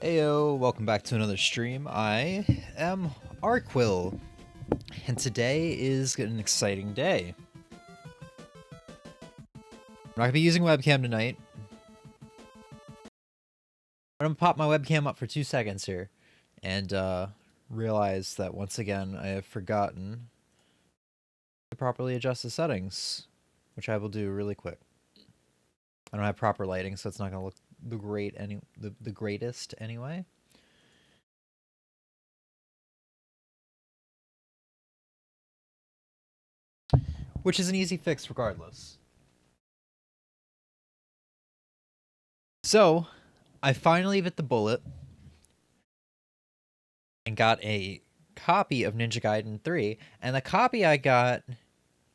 Heyo, welcome back to another stream. I am Arquill, and today is an exciting day. I'm not going to be using webcam tonight. I'm going to pop my webcam up for 2 seconds here, and realize that once again I have forgotten to properly adjust the settings, which I will do really quick. I don't have proper lighting, so it's not going to look the greatest anyway. Which is an easy fix regardless. So, I finally bit the bullet and got a copy of Ninja Gaiden 3, and the copy I got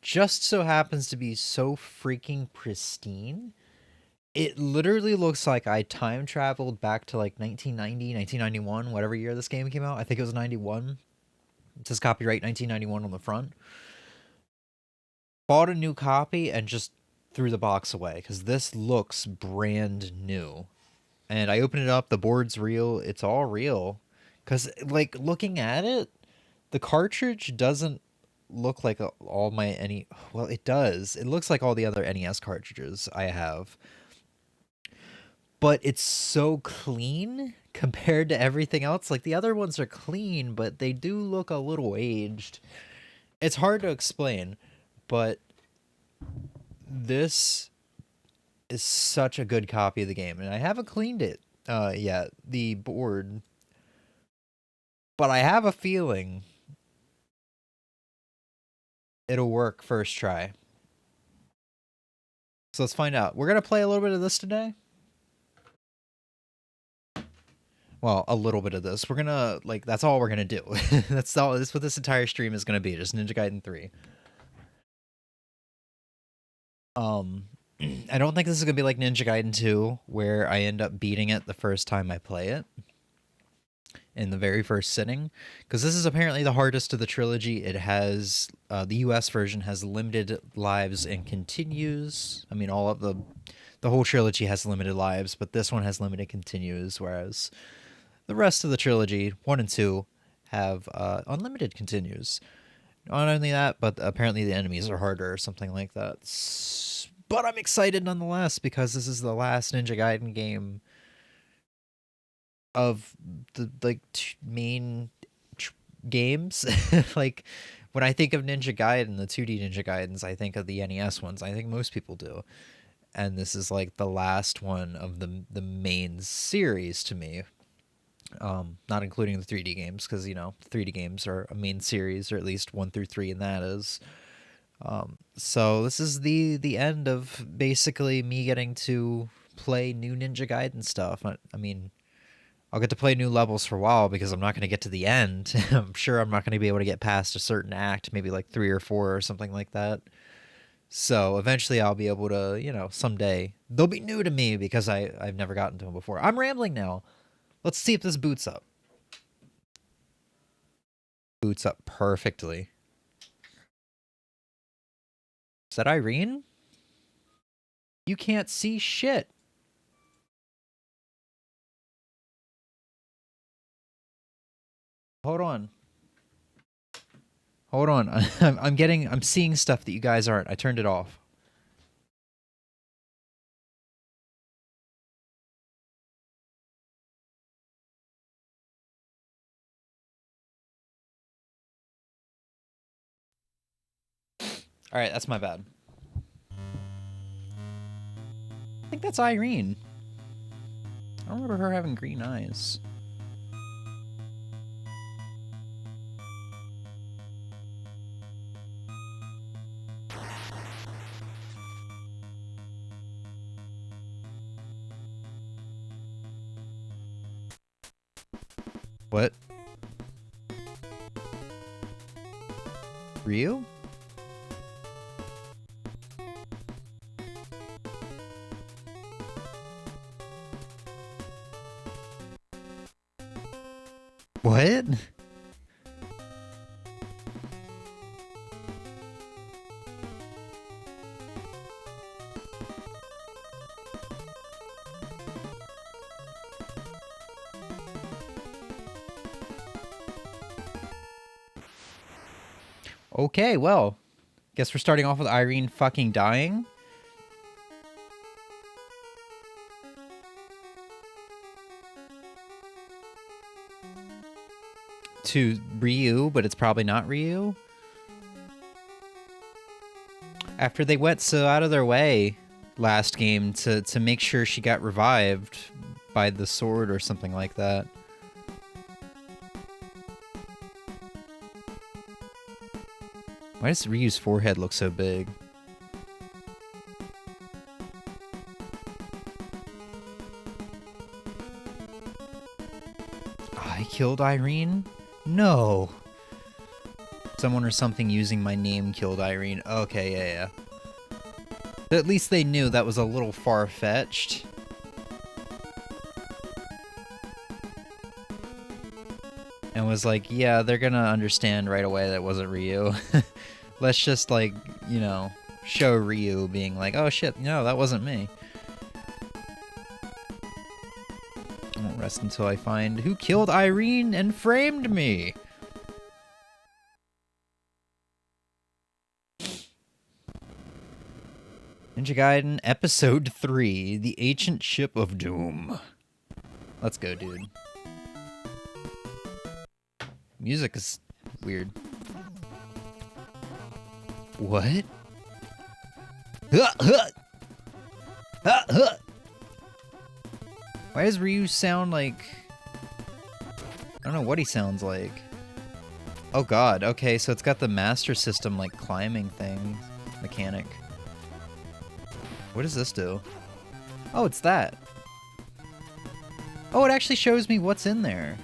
just so happens to be so freaking pristine. It literally looks like I time traveled back to like 1990, 1991, whatever year this game came out. I think it was 91. It says copyright 1991 on the front. Bought a new copy and just threw the box away because this looks brand new. And I opened it up, the board's real, it's all real. Because, like, looking at it, the cartridge doesn't look like all my well, it does. It looks like all the other NES cartridges I have. But it's so clean compared to everything else. Like, the other ones are clean, but they do look a little aged. It's hard to explain, but this is such a good copy of the game. And I haven't cleaned it yet, the board. But I have a feeling it'll work first try. So let's find out. We're going to play a little bit of this today. Well, a little bit of this. We're going to, like, that's all we're going to do. That's what this entire stream is going to be, just Ninja Gaiden 3. I don't think this is going to be like Ninja Gaiden 2, where I end up beating it the first time I play it. In the very first sitting, because this is apparently the hardest of the trilogy. It has the US version has limited lives and continues. I mean, all of the whole trilogy has limited lives, but this one has limited continues, whereas the rest of the trilogy 1 and 2 have unlimited continues. Not only that, but apparently the enemies are harder or something like that. But I'm excited nonetheless because this is the last Ninja Gaiden game of the main games. Like, when I think of Ninja Gaiden, the 2D Ninja Gaidens, I think of the NES ones. I think most people do. And this is like the last one of the main series to me. Not including the 3D games, because, you know, 3D games are a main series, or at least 1 through 3, and that is. So this is the end of basically me getting to play new Ninja Gaiden stuff. I mean, I'll get to play new levels for a while because I'm not going to get to the end. I'm sure I'm not going to be able to get past a certain act, maybe like 3 or 4 or something like that. So eventually I'll be able to, you know, someday they'll be new to me because I've never gotten to them before. I'm rambling now. Let's see if this boots up. Boots up perfectly. Is that Irene? You can't see shit. Hold on. Hold on. I'm seeing stuff that you guys aren't. I turned it off. All right, that's my bad. I think that's Irene. I don't remember her having green eyes. What? Ryu? What? Okay, well, guess we're starting off with Irene fucking dying. To Ryu, but it's probably not Ryu. After they went so out of their way last game to make sure she got revived by the sword or something like that. Why does Ryu's forehead look so big? I killed Irene? No. Someone or something using my name killed Irene. Okay, yeah. At least they knew that was a little far-fetched. And was like, yeah, they're gonna understand right away that it wasn't Ryu. Let's just, like, you know, show Ryu being like, oh shit, no, that wasn't me. I won't rest until I find who killed Irene and framed me. Ninja Gaiden Episode 3, The Ancient Ship of Doom. Let's go, dude. Music is weird. What? Why does Ryu sound like... I don't know what he sounds like. Oh god, okay, so it's got the Master System, like, climbing thing. Mechanic. What does this do? Oh, it's that. Oh, it actually shows me what's in there.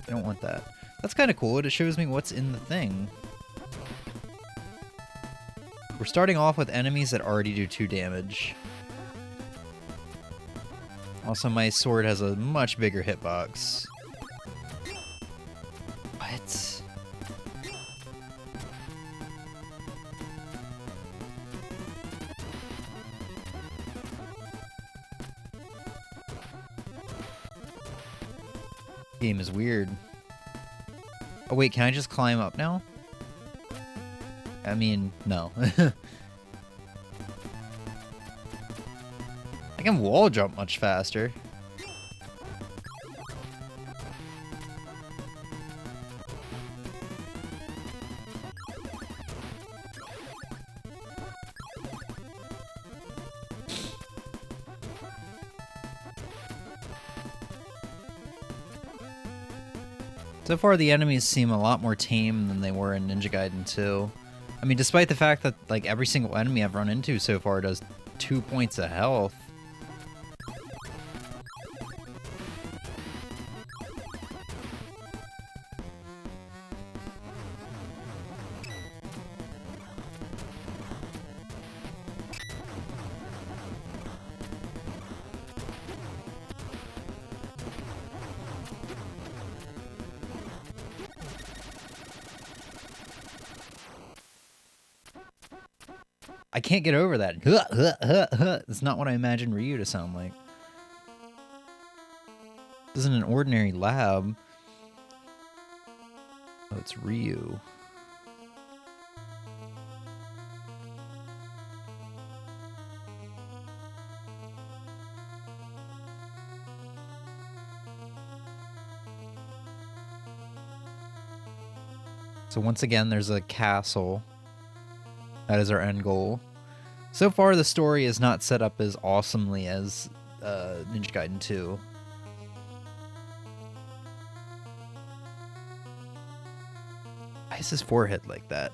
I don't want that. That's kind of cool. It shows me what's in the thing. We're starting off with enemies that already do 2 damage. Also, my sword has a much bigger hitbox. What? Game is weird. Oh wait, can I just climb up now? I mean, no. I can wall jump much faster. So far, the enemies seem a lot more tame than they were in Ninja Gaiden 2. I mean, despite the fact that, like, every single enemy I've run into so far does 2 points of health. I can't get over that. It's not what I imagined Ryu to sound like. This isn't an ordinary lab. Oh, it's Ryu. So once again, there's a castle. That is our end goal. So far, the story is not set up as awesomely as Ninja Gaiden 2. Why is his forehead like that?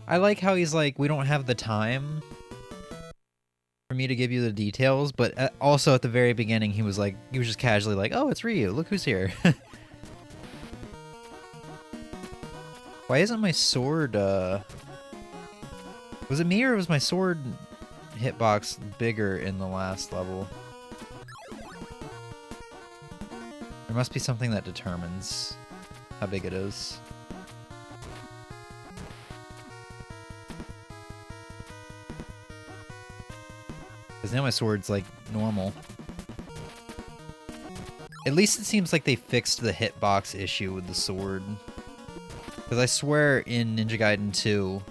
I like how he's like, we don't have the time for me to give you the details, but also at the very beginning he was just casually like, oh, it's Ryu, look who's here. Why isn't my sword, was it me or was my sword hitbox bigger in the last level? There must be something that determines how big it is. Because now my sword's, like, normal. At least it seems like they fixed the hitbox issue with the sword. Because I swear in Ninja Gaiden 2,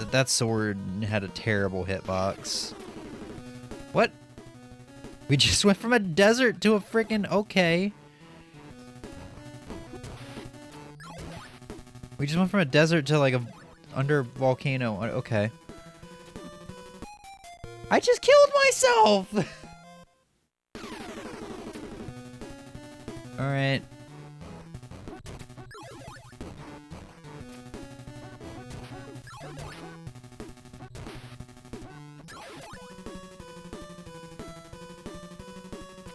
that sword had a terrible hitbox. What? We just went from a desert to a freaking okay. We just went from a desert to like a under volcano. Okay. I just killed myself! Alright.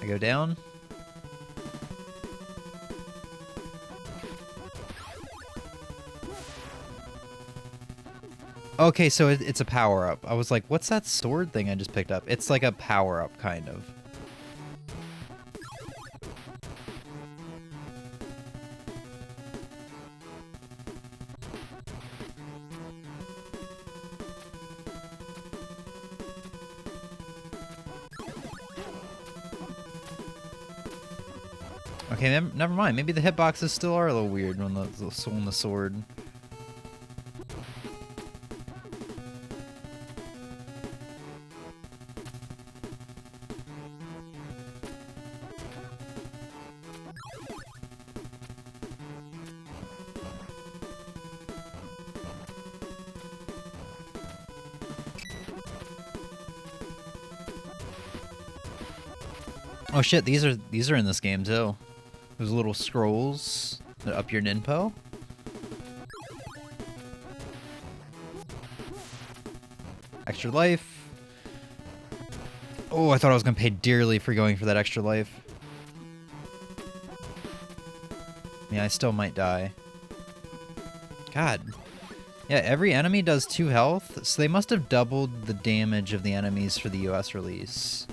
I go down. Okay, so it's a power-up. I was like, what's that sword thing I just picked up? It's like a power-up, kind of. Okay, never mind. Maybe the hitboxes still are a little weird on the sword. Oh shit, these are in this game too. Those little scrolls that up your ninpo. Extra life. Oh, I thought I was gonna pay dearly for going for that extra life. Yeah, I still might die. God. Yeah, every enemy does 2 health, so they must have doubled the damage of the enemies for the US release.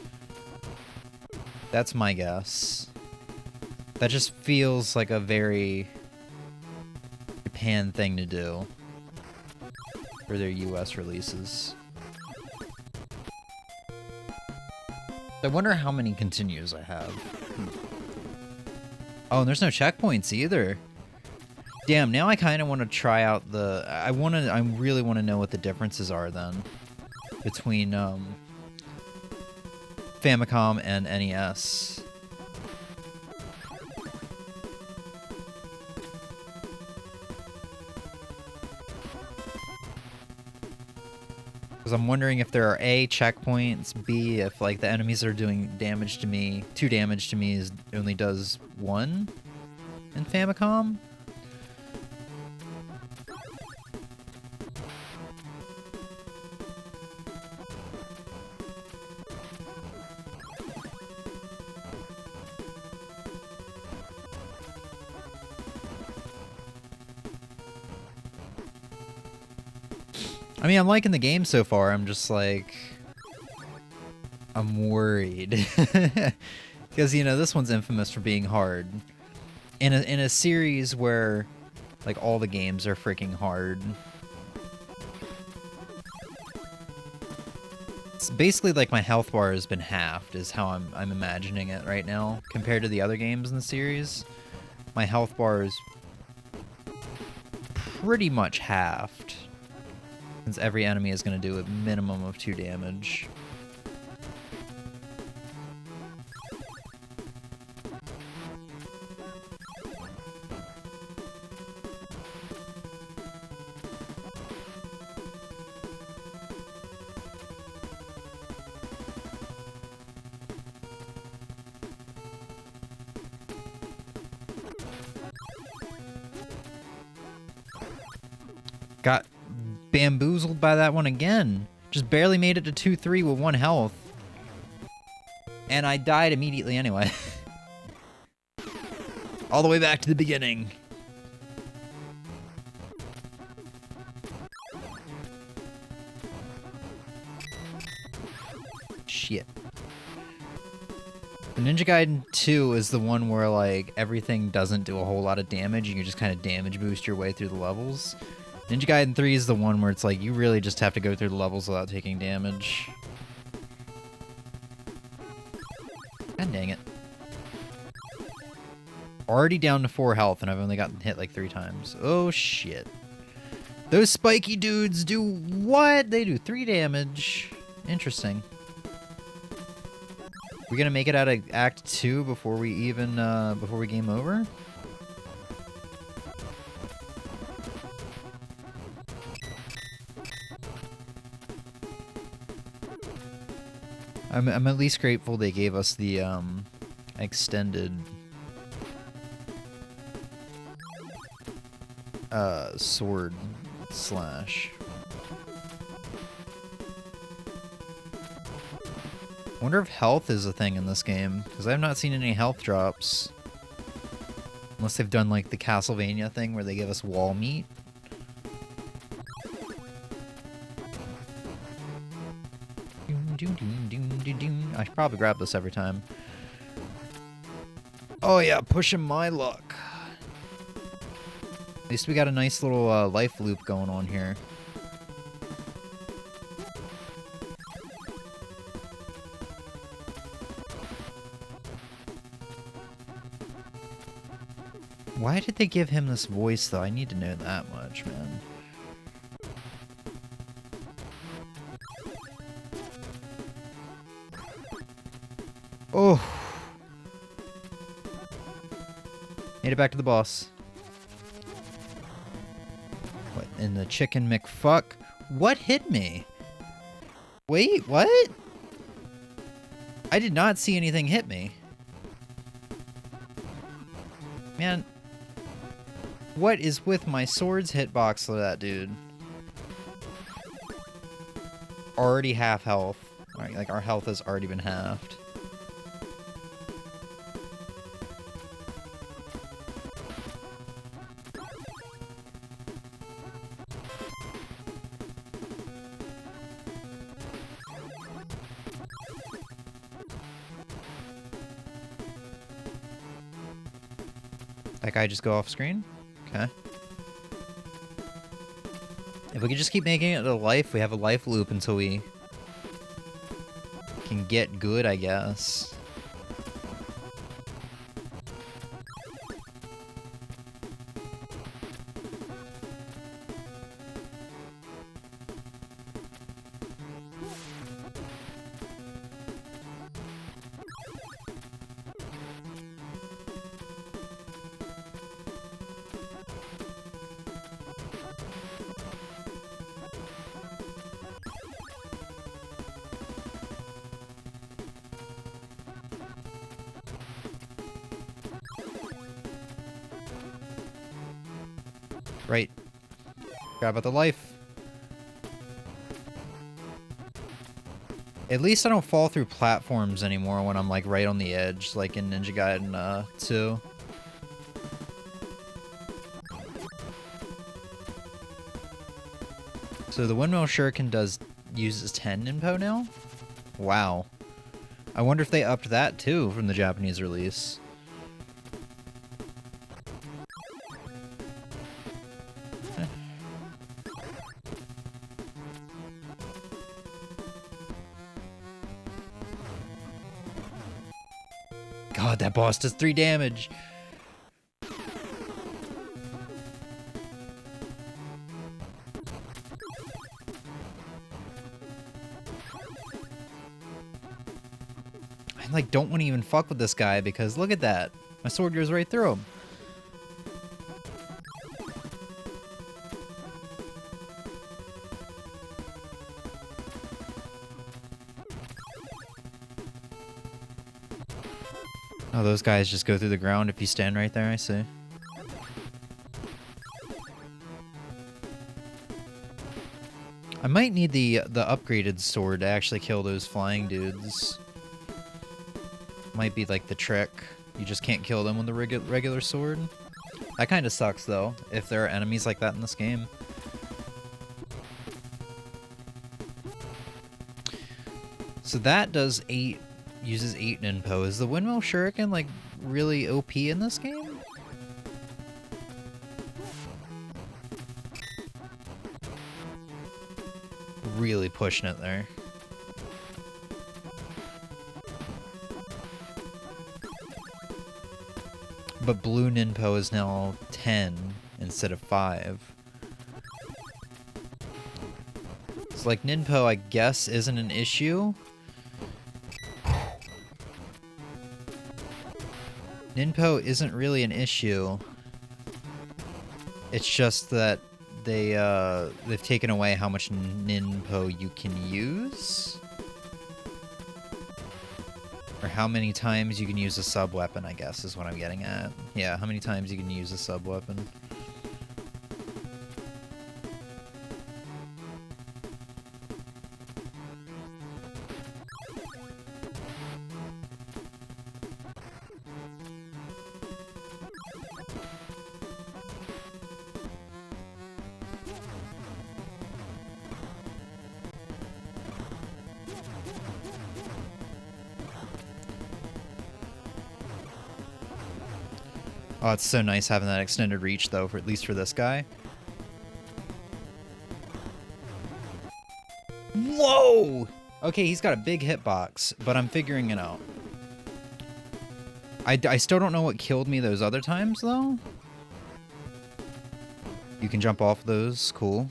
That's my guess. That just feels like a very Japan thing to do for their US releases. I wonder how many continues I have. Oh, and there's no checkpoints either. Damn, now I kind of want to try out the... I really want to know what the differences are then between Famicom and NES. Because I'm wondering if there are A, checkpoints, B, if like the enemies that are doing damage to me, 2 damage to me only does 1 in Famicom. I mean, I'm liking the game so far. I'm just like... I'm worried. Because, you know, this one's infamous for being hard. In a series where, like, all the games are freaking hard. It's basically like my health bar has been halved, is how I'm imagining it right now. Compared to the other games in the series. My health bar is pretty much halved. Since every enemy is going to do a minimum of 2 damage. Got bamboozled by that one again. Just barely made it to 2-3 with 1 health. And I died immediately anyway. All the way back to the beginning. Shit. The Ninja Gaiden 2 is the one where like everything doesn't do a whole lot of damage and you just kind of damage boost your way through the levels. Ninja Gaiden 3 is the one where it's like you really just have to go through the levels without taking damage. God dang it. Already down to 4 health, and I've only gotten hit like 3 times. Oh, shit. Those spiky dudes do what? They do 3 damage. Interesting. We gonna make it out of Act 2 before we even, before we game over? I'm at least grateful they gave us the, extended... sword slash. Wonder if health is a thing in this game, because I have not seen any health drops. Unless they've done like the Castlevania thing where they give us wall meat. I should probably grab this every time. Oh yeah, pushing my luck. At least we got a nice little life loop going on here. Why did they give him this voice, though? I need to know that much, man. Oh! Made it back to the boss. What in the chicken McFuck? What hit me? Wait, what? I did not see anything hit me. Man, what is with my sword's hitbox for that dude? Already half health. Alright, like our health has already been halved. That guy just go off screen? Okay. If we could just keep making it a life, we have a life loop until we can get good, I guess. Right. Forgot about the life. At least I don't fall through platforms anymore when I'm like right on the edge, like in Ninja Gaiden 2. So the windmill shuriken uses 10 inpo now? Wow. I wonder if they upped that too from the Japanese release. God, that boss does 3 damage. I like don't want to even fuck with this guy because look at that. My sword goes right through him. Oh, those guys just go through the ground if you stand right there, I see. I might need the upgraded sword to actually kill those flying dudes. Might be like the trick. You just can't kill them with the regular sword. That kind of sucks though, if there are enemies like that in this game. So that does 8... uses 8 inpo. Is the windmill shuriken like really OP in this game? Really pushing it there. But blue Ninpo is now 10 instead of 5. It's like Ninpo, I guess, isn't an issue. Ninpo isn't really an issue. It's just that they've taken away how much Ninpo you can use. Or how many times you can use a sub-weapon, I guess, is what I'm getting at. Yeah, how many times you can use a sub-weapon. Oh, it's so nice having that extended reach, though, for at least for this guy. Whoa! Okay, he's got a big hitbox, but I'm figuring it out. I still don't know what killed me those other times, though. You can jump off those. Cool.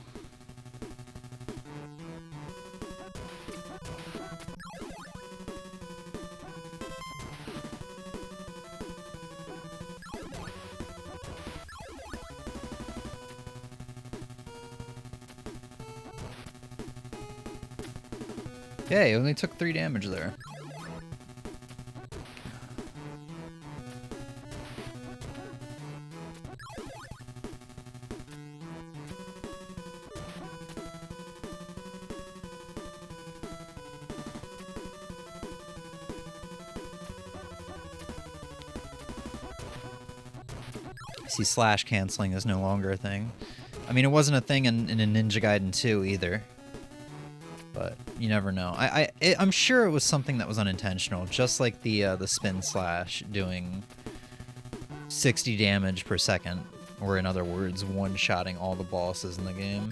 Yeah, he only took 3 damage there. See, slash canceling is no longer a thing. I mean, it wasn't a thing in a Ninja Gaiden 2 either. But you never know. I'm sure it was something that was unintentional, just like the spin slash doing 60 damage per second, or in other words, one-shotting all the bosses in the game.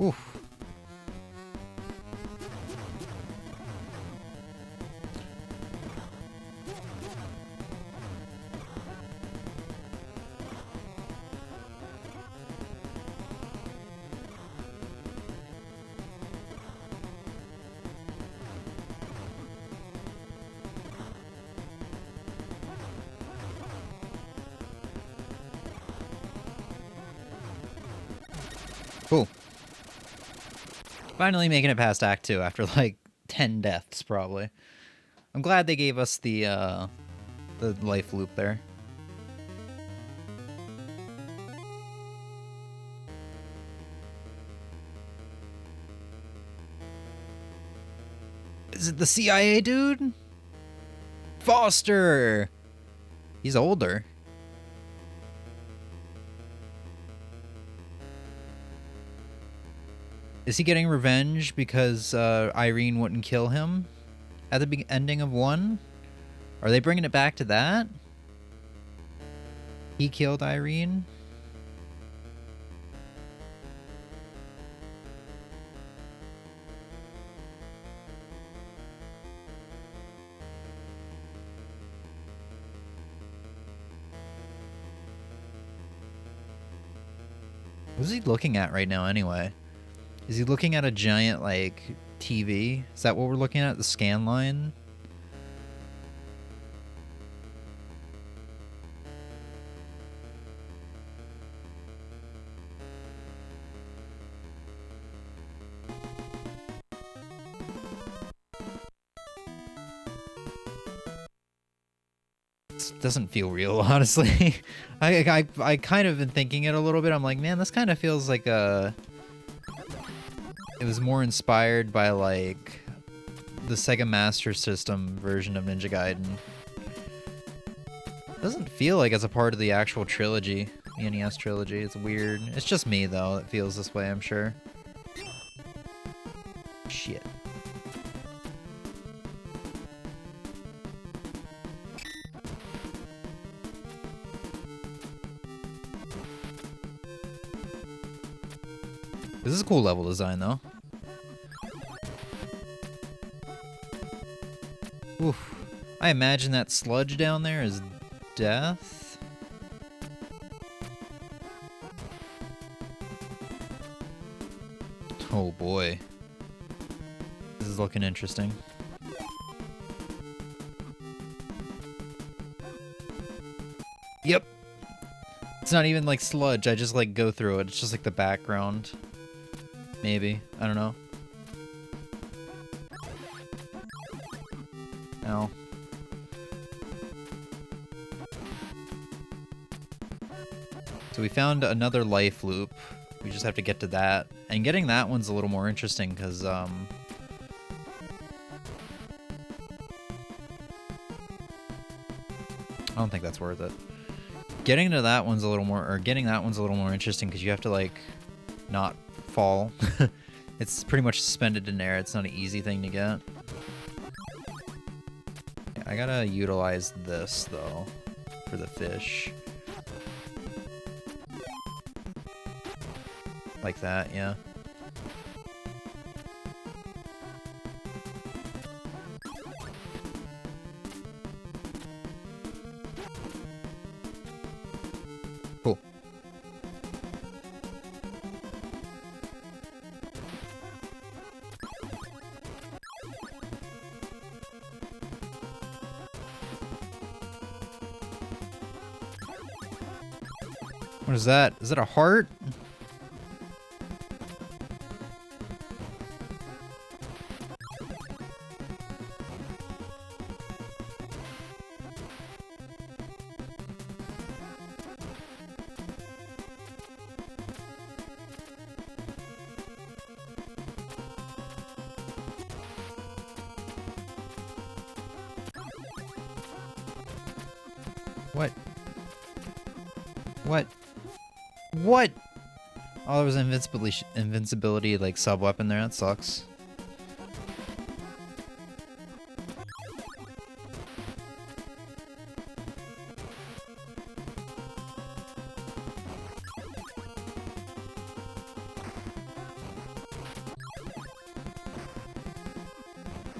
Oof. Cool. Finally making it past Act 2 after like 10 deaths, probably. I'm glad they gave us the life loop there. Is it the CIA dude? Foster! He's older. Is he getting revenge because Irene wouldn't kill him at the ending of 1? Are they bringing it back to that? He killed Irene? What is he looking at right now anyway? Is he looking at a giant, like, TV? Is that what we're looking at? The scan line? This doesn't feel real, honestly. I kind of been thinking it a little bit. I'm like, man, this kind of feels like a... It was more inspired by, like, the Sega Master System version of Ninja Gaiden. Doesn't feel like it's a part of the actual trilogy, the NES trilogy. It's weird. It's just me, though, that feels this way, I'm sure. Shit. This is a cool level design, though. Oof. I imagine that sludge down there is death. Oh boy. This is looking interesting. Yep. It's not even like sludge, I just like go through it. It's just like the background. Maybe. I don't know. Ow. So we found another life loop. We just have to get to that. And getting that one's a little more interesting because, I don't think that's worth it. Getting that one's a little more interesting because you have to, like, not fall. It's pretty much suspended in air. It's not an easy thing to get. Yeah, I gotta utilize this, though, for the fish. Like that, yeah. Cool. What is that? Is that a heart? What? What? What? Oh, there was an invincibility like sub weapon there. That sucks.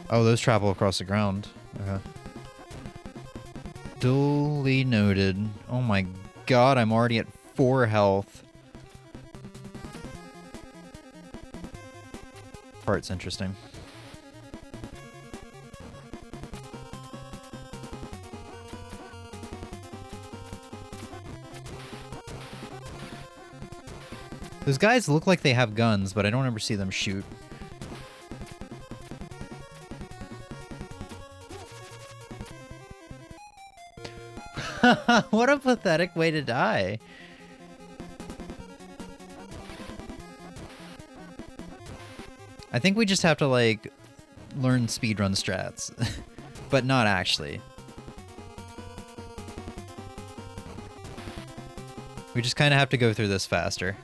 Oh, those travel across the ground. Okay. Duly noted. Oh my god, I'm already at 4 health. Part's interesting. Those guys look like they have guns, but I don't ever see them shoot. What a pathetic way to die. I think we just have to, like, learn speedrun strats. But not actually. We just kind of have to go through this faster.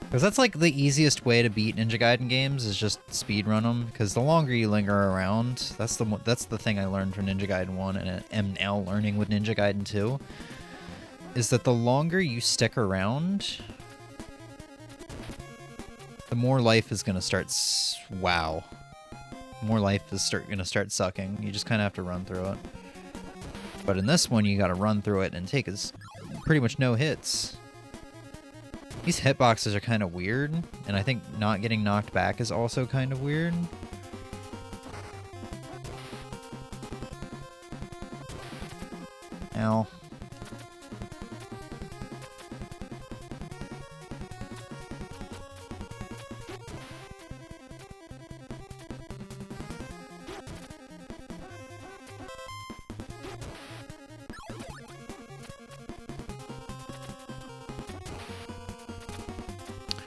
Because that's, like, the easiest way to beat Ninja Gaiden games, is just speedrun them. Because the longer you linger around, that's the thing I learned from Ninja Gaiden 1 and am now learning with Ninja Gaiden 2, is that the longer you stick around, the more life is going to start... Wow. More life is going to start sucking. You just kind of have to run through it. But in this one, you got to run through it and take pretty much no hits. These hitboxes are kind of weird, and I think not getting knocked back is also kind of weird. Ow.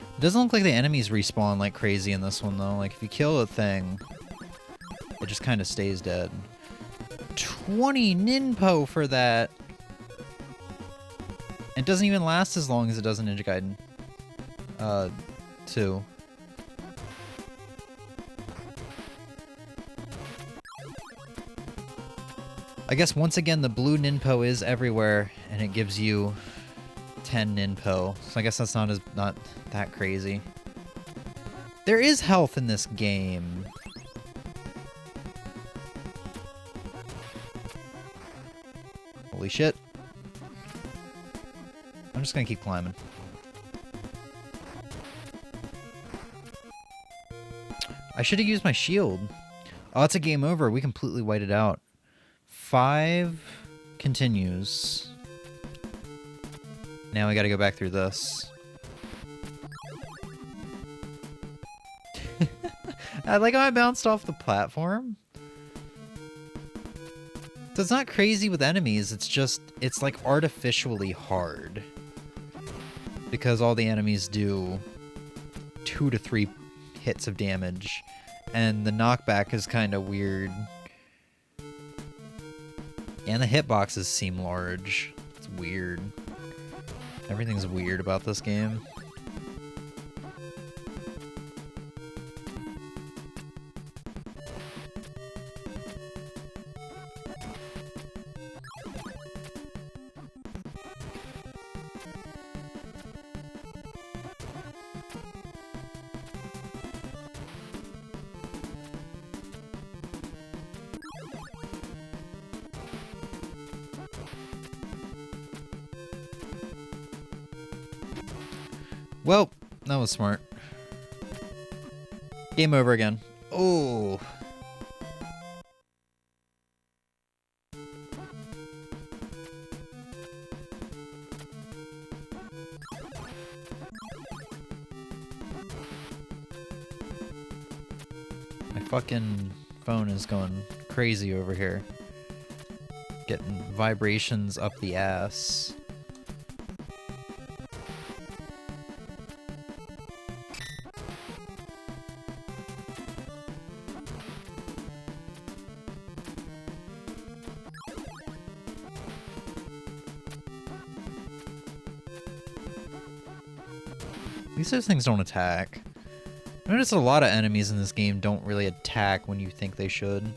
It doesn't look like the enemies respawn like crazy in this one, though. Like, if you kill a thing, it just kind of stays dead. 20 Ninpo for that! It doesn't even last as long as it does in Ninja Gaiden 2. I guess once again the blue Ninpo is everywhere, and it gives you 10 Ninpo, so I guess that's not that crazy. There is health in this game. Holy shit. I'm just gonna keep climbing. I should have used my shield. Oh, it's a game over. We completely whited it out. 5 continues. Now we gotta go back through this. I like how I bounced off the platform. So it's not crazy with enemies, it's like artificially hard. Because all the enemies do 2 to 3 hits of damage. And the knockback is kind of weird. And the hitboxes seem large. It's weird. Everything's weird about this game. Well, that was smart. Game over again. Oh. My fucking phone is going crazy over here. Getting vibrations up the ass. At least those things don't attack. I notice a lot of enemies in this game don't really attack when you think they should.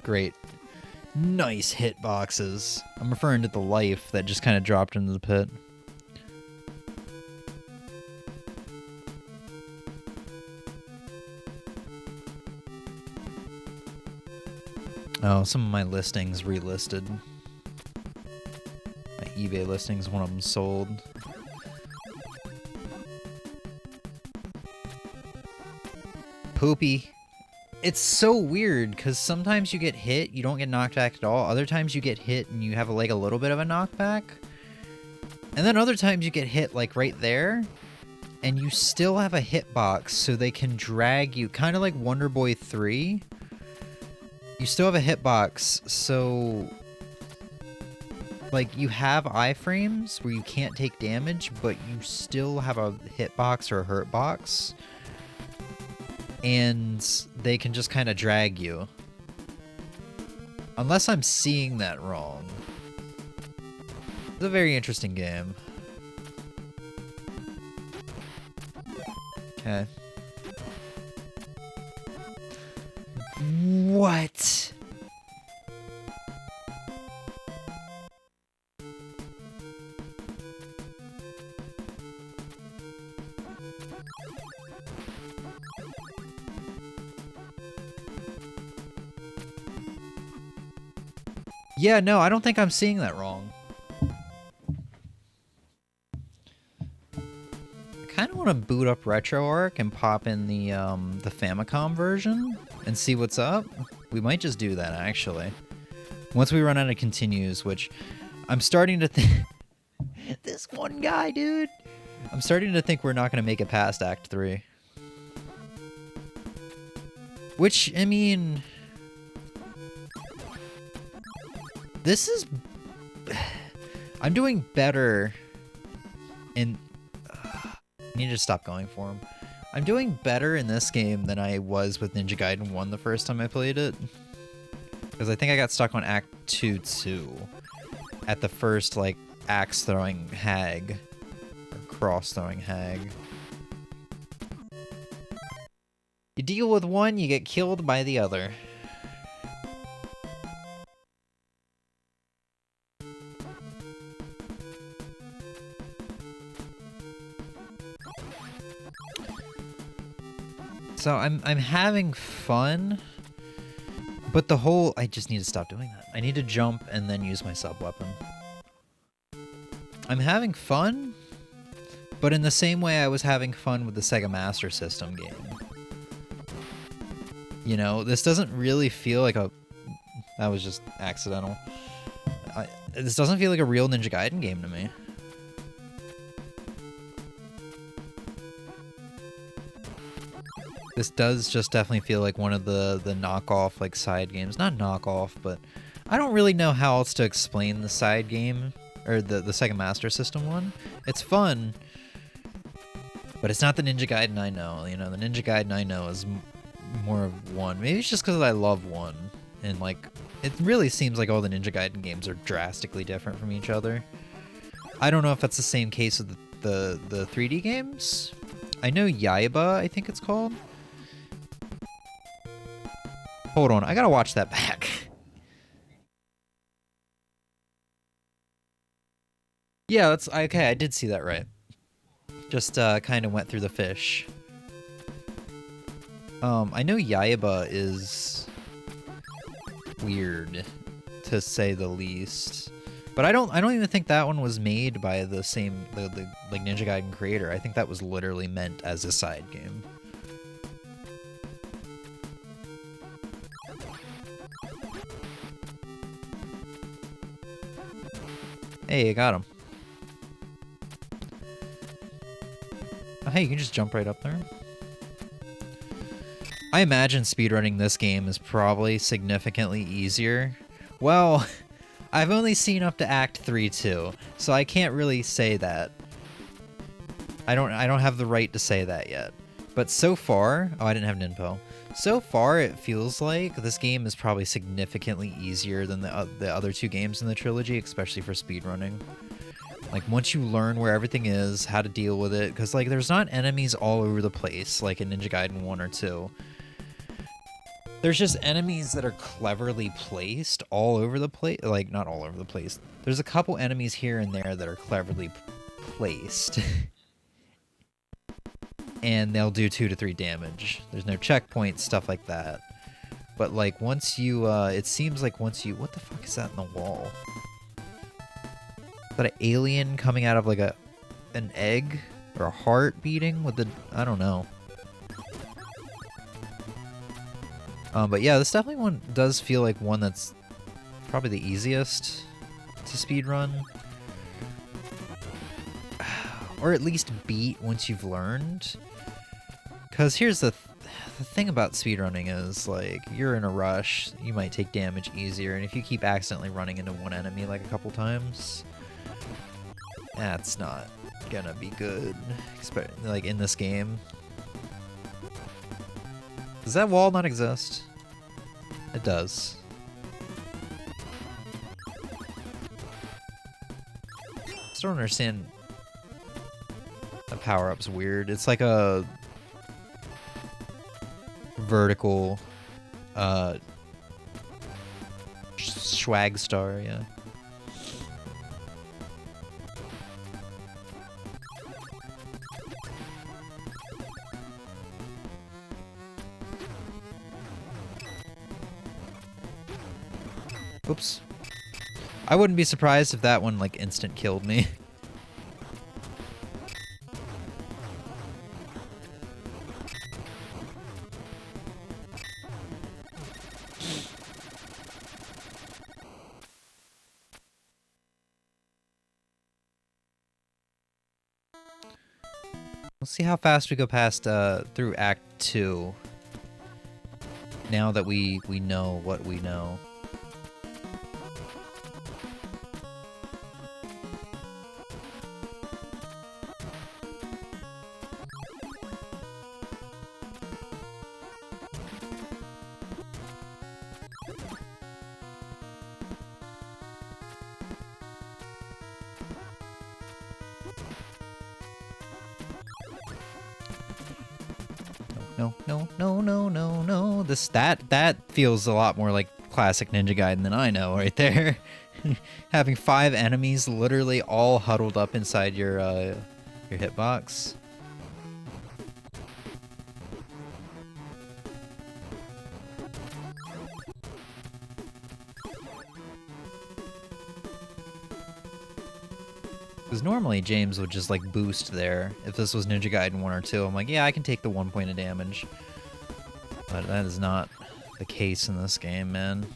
Great. Nice hitboxes. I'm referring to the life that just kind of dropped into the pit. Oh, some of my listings relisted. My eBay listings, one of them sold. Poopy. It's so weird, because sometimes you get hit, you don't get knocked back at all. Other times you get hit and you have like a little bit of a knockback. And then other times you get hit like right there, and you still have a hitbox, so they can drag you, kind of like Wonder Boy 3. You still have a hitbox, so like you have iframes where you can't take damage, but you still have a hitbox or a hurt box. And they can just kind of drag you. Unless I'm seeing that wrong. It's a very interesting game. Okay. What? Yeah, no, I don't think I'm seeing that wrong. I kind of want to boot up RetroArch and pop in the Famicom version and see what's up. We might just do that, actually. Once we run out of continues, which I'm starting to think... This one guy, dude! I'm starting to think we're not going to make it past Act 3. Which, I mean... This is... I'm doing better in... I need to stop going for him. I'm doing better in this game than I was with Ninja Gaiden 1 the first time I played it. Because I think I got stuck on Act 2 too. At the first, like, axe-throwing hag. Or cross-throwing hag. You deal with one, you get killed by the other. So I'm having fun, but the whole... I just need to stop doing that. I need to jump and then use my sub-weapon. I'm having fun, but in the same way I was having fun with the Sega Master System game. You know, this doesn't really feel like a... That was just accidental. This doesn't feel like a real Ninja Gaiden game to me. This does just definitely feel like one of the knockoff, like, side games. Not knockoff, but I don't really know how else to explain the side game, or the Sega Master System one. It's fun, but it's not the Ninja Gaiden I know. You know, the Ninja Gaiden I know is more of 1. Maybe it's just because I love 1, and, like, it really seems like all the Ninja Gaiden games are drastically different from each other. I don't know if that's the same case with the 3D games. I know Yaiba, I think it's called. Hold on, I gotta watch that back. Yeah, that's okay. I did see that right. Just kind of went through the fish. I know Yaiba is weird, to say the least. But I don't even think that one was made by the same like Ninja Gaiden creator. I think that was literally meant as a side game. Hey, I got him. Oh, hey, you can just jump right up there. I imagine speedrunning this game is probably significantly easier. Well, I've only seen up to Act 3 too, so I can't really say that. I don't have the right to say that yet. But so far, oh, I didn't have Ninpo. So far, it feels like this game is probably significantly easier than the other 2 games in the trilogy, especially for speedrunning. Like, once you learn where everything is, how to deal with it, because, like, there's not enemies all over the place, like in Ninja Gaiden 1 or 2. There's just enemies that are cleverly placed all over the place. Like, not all over the place. There's a couple enemies here and there that are cleverly placed. And they'll do 2 to 3 damage. There's no checkpoints, stuff like that. But, like, once you, it seems like once you... What the fuck is that in the wall? Is that an alien coming out of, like, an egg? Or a heart beating with the... I don't know. But yeah, this definitely does feel like one that's probably the easiest to speedrun. Or at least beat once you've learned. Because here's the thing about speedrunning is, like, you're in a rush, you might take damage easier, and if you keep accidentally running into one enemy, like, a couple times, that's not gonna be good, like, in this game. Does that wall not exist? It does. Still don't understand. The power-up's weird. It's like a vertical swag star, yeah. Oops. I wouldn't be surprised if that one, like, instant killed me. We'll see how fast we go past through Act 2. Now that we know what we know. No, no, no, no, no, no. That feels a lot more like classic Ninja Gaiden than I know right there. Having 5 enemies literally all huddled up inside your hitbox. Because normally James would just like boost there. If this was Ninja Gaiden 1 or 2, I'm like, yeah, I can take the 1 point of damage. But that is not the case in this game, man.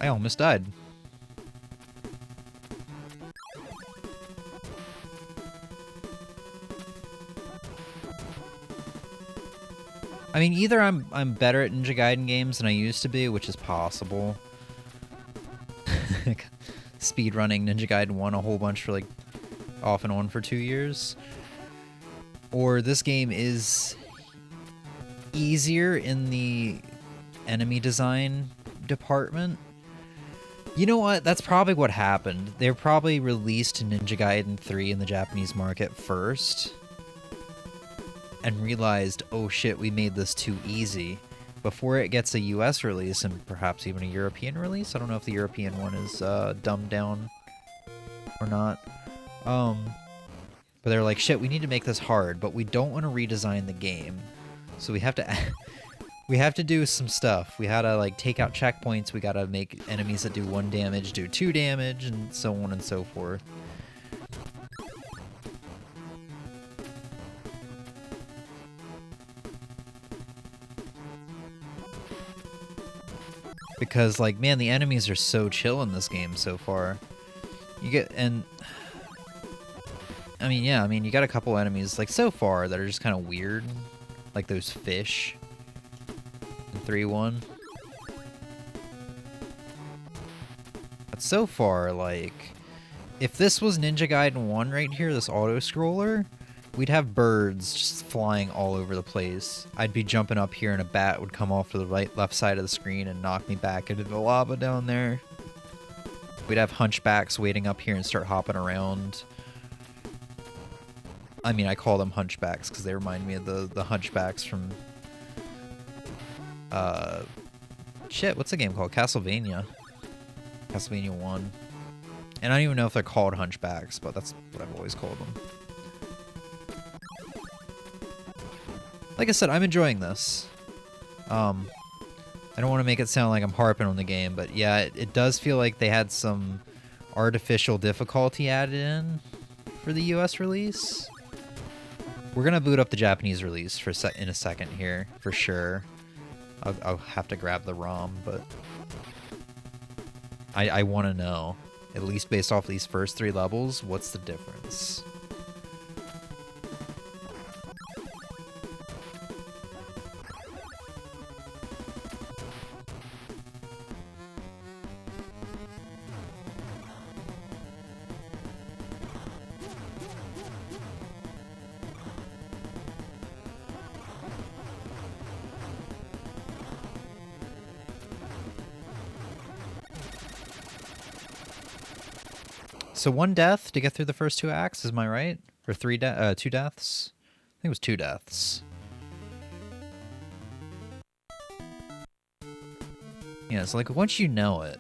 I almost died. I mean, either I'm better at Ninja Gaiden games than I used to be, which is possible. Speedrunning Ninja Gaiden 1 a whole bunch for like off and on for 2 years. Or this game is easier in the enemy design department. You know what? That's probably what happened. They probably released Ninja Gaiden 3 in the Japanese market first and realized, oh shit, we made this too easy, before it gets a US release and perhaps even a European release. I don't know if the European one is dumbed down or not. But they're like, shit, we need to make this hard, but we don't want to redesign the game. So we have to we have to do some stuff. We had to like take out checkpoints, we gotta make enemies that do 1 damage do 2 damage, and so on and so forth. Because, like, man, the enemies are so chill in this game so far. You get, and I mean, yeah, I mean, you got a couple enemies, like, so far that are just kind of weird. Like those fish in 3-1. But so far, like, if this was Ninja Gaiden 1 right here, this auto-scroller, we'd have birds just flying all over the place. I'd be jumping up here and a bat would come off to the left side of the screen and knock me back into the lava down there. We'd have hunchbacks waiting up here and start hopping around. I mean, I call them hunchbacks because they remind me of the hunchbacks from... shit, what's the game called? Castlevania. Castlevania 1. And I don't even know if they're called hunchbacks, but that's what I've always called them. Like I said, I'm enjoying this. I don't want to make it sound like I'm harping on the game, but yeah, it does feel like they had some artificial difficulty added in for the US release. We're gonna boot up the Japanese release in a second here, for sure. I'll have to grab the ROM, but I want to know, at least based off these first 3 levels, what's the difference? So 1 death to get through the first 2 acts, am I right? Or 2 deaths? I think it was 2 deaths. Yeah, it's like once you know it,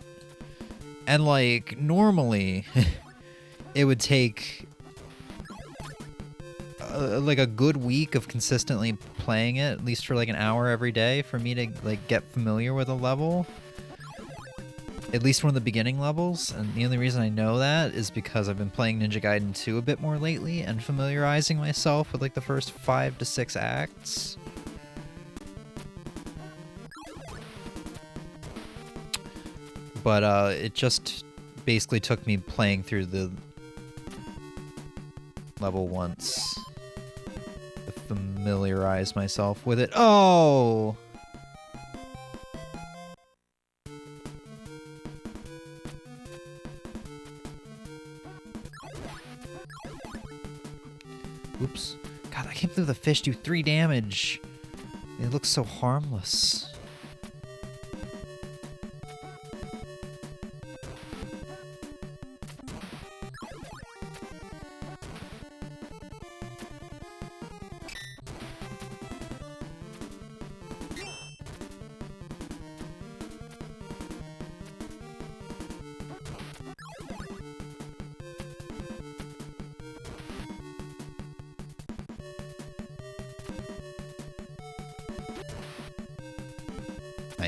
and like normally it would take like a good week of consistently playing it, at least for like an hour every day, for me to like get familiar with a level. At least one of the beginning levels, and the only reason I know that is because I've been playing Ninja Gaiden 2 a bit more lately and familiarizing myself with like the first 5 to 6 acts. But it just basically took me playing through the level once to familiarize myself with it. Oh! Oops. God, I can't believe the fish do 3 damage. They look so harmless.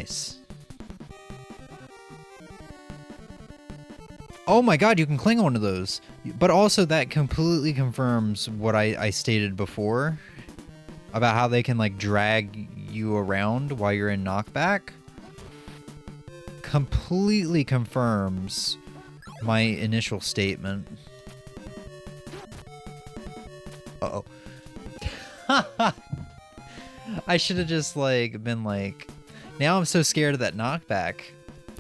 Nice. Oh my god, you can cling onto those. But also that completely confirms what I stated before about how they can like drag you around while you're in knockback. Completely confirms my initial statement. Uh-oh. I should have just like been like, now I'm so scared of that knockback.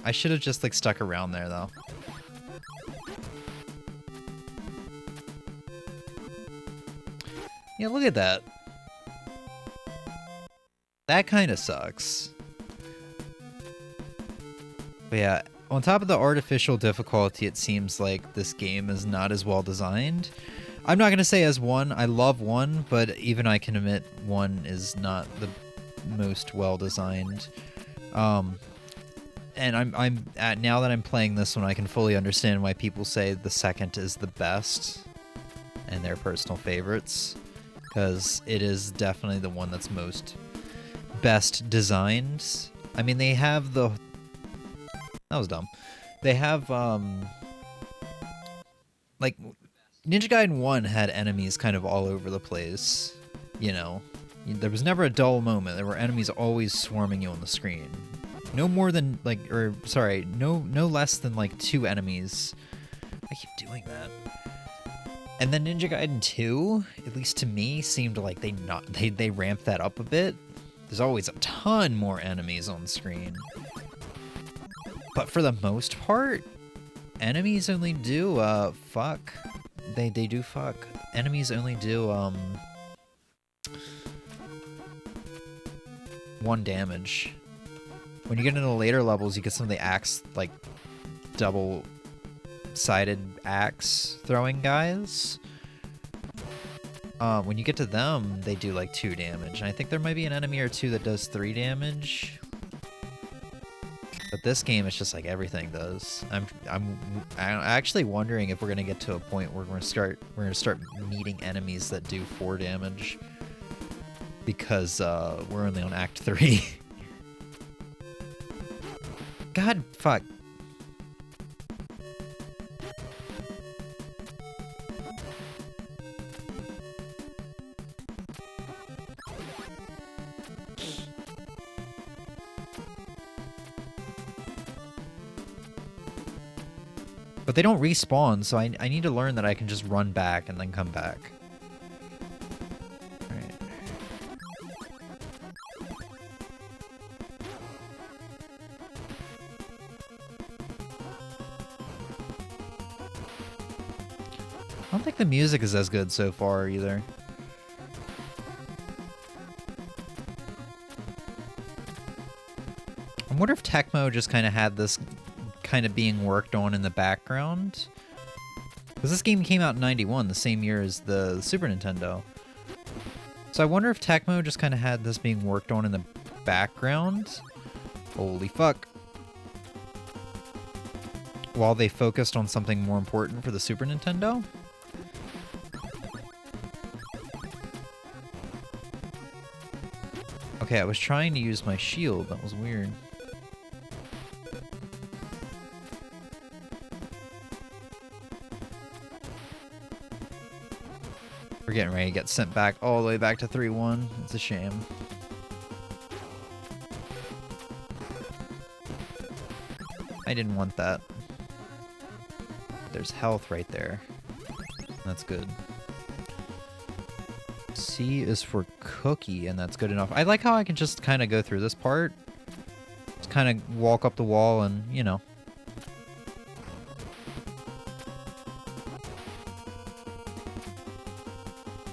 I should have just like stuck around there though. Yeah, look at that. That kind of sucks. But yeah, on top of the artificial difficulty, it seems like this game is not as well designed. I'm not going to say as 1. I love 1, but even I can admit 1 is not the most well designed. And now that I'm playing this one, I can fully understand why people say the second is the best and their personal favorites, because it is definitely the one that's best designed. I mean, they have the... That was dumb. They have, like, Ninja Gaiden 1 had enemies kind of all over the place, you know? There was never a dull moment. There were enemies always swarming you on the screen. No more than, like, or, sorry, no less than, like, 2 enemies. I keep doing that. And then Ninja Gaiden 2, at least to me, seemed like they ramped that up a bit. There's always a ton more enemies on screen. But for the most part, enemies only do, fuck. They do fuck. Enemies only do, 1 damage. When you get into the later levels, you get some of the axe, like, double-sided axe throwing guys. When you get to them, they do, like, 2 damage. And I think there might be an enemy or 2 that does 3 damage. But this game, it's just like everything does. I'm actually wondering if we're gonna get to a point where we're gonna start meeting enemies that do 4 damage, because we're only on Act 3. God, fuck. But they don't respawn, so I need to learn that I can just run back and then come back. Alright. I don't think the music is as good so far either. I wonder if Tecmo just kind of had this kind of being worked on in the background, because this game came out in '91, the same year as the Super Nintendo. So I wonder if Tecmo just kind of had this being worked on in the background. Holy fuck. While they focused on something more important for the Super Nintendo. Okay, I was trying to use my shield. That was weird. We're getting ready to get sent back all the way back to 3-1. It's a shame. I didn't want that. There's health right there. That's good. C is for cookie, and that's good enough. I like how I can just kind of go through this part. Just kind of walk up the wall and, you know.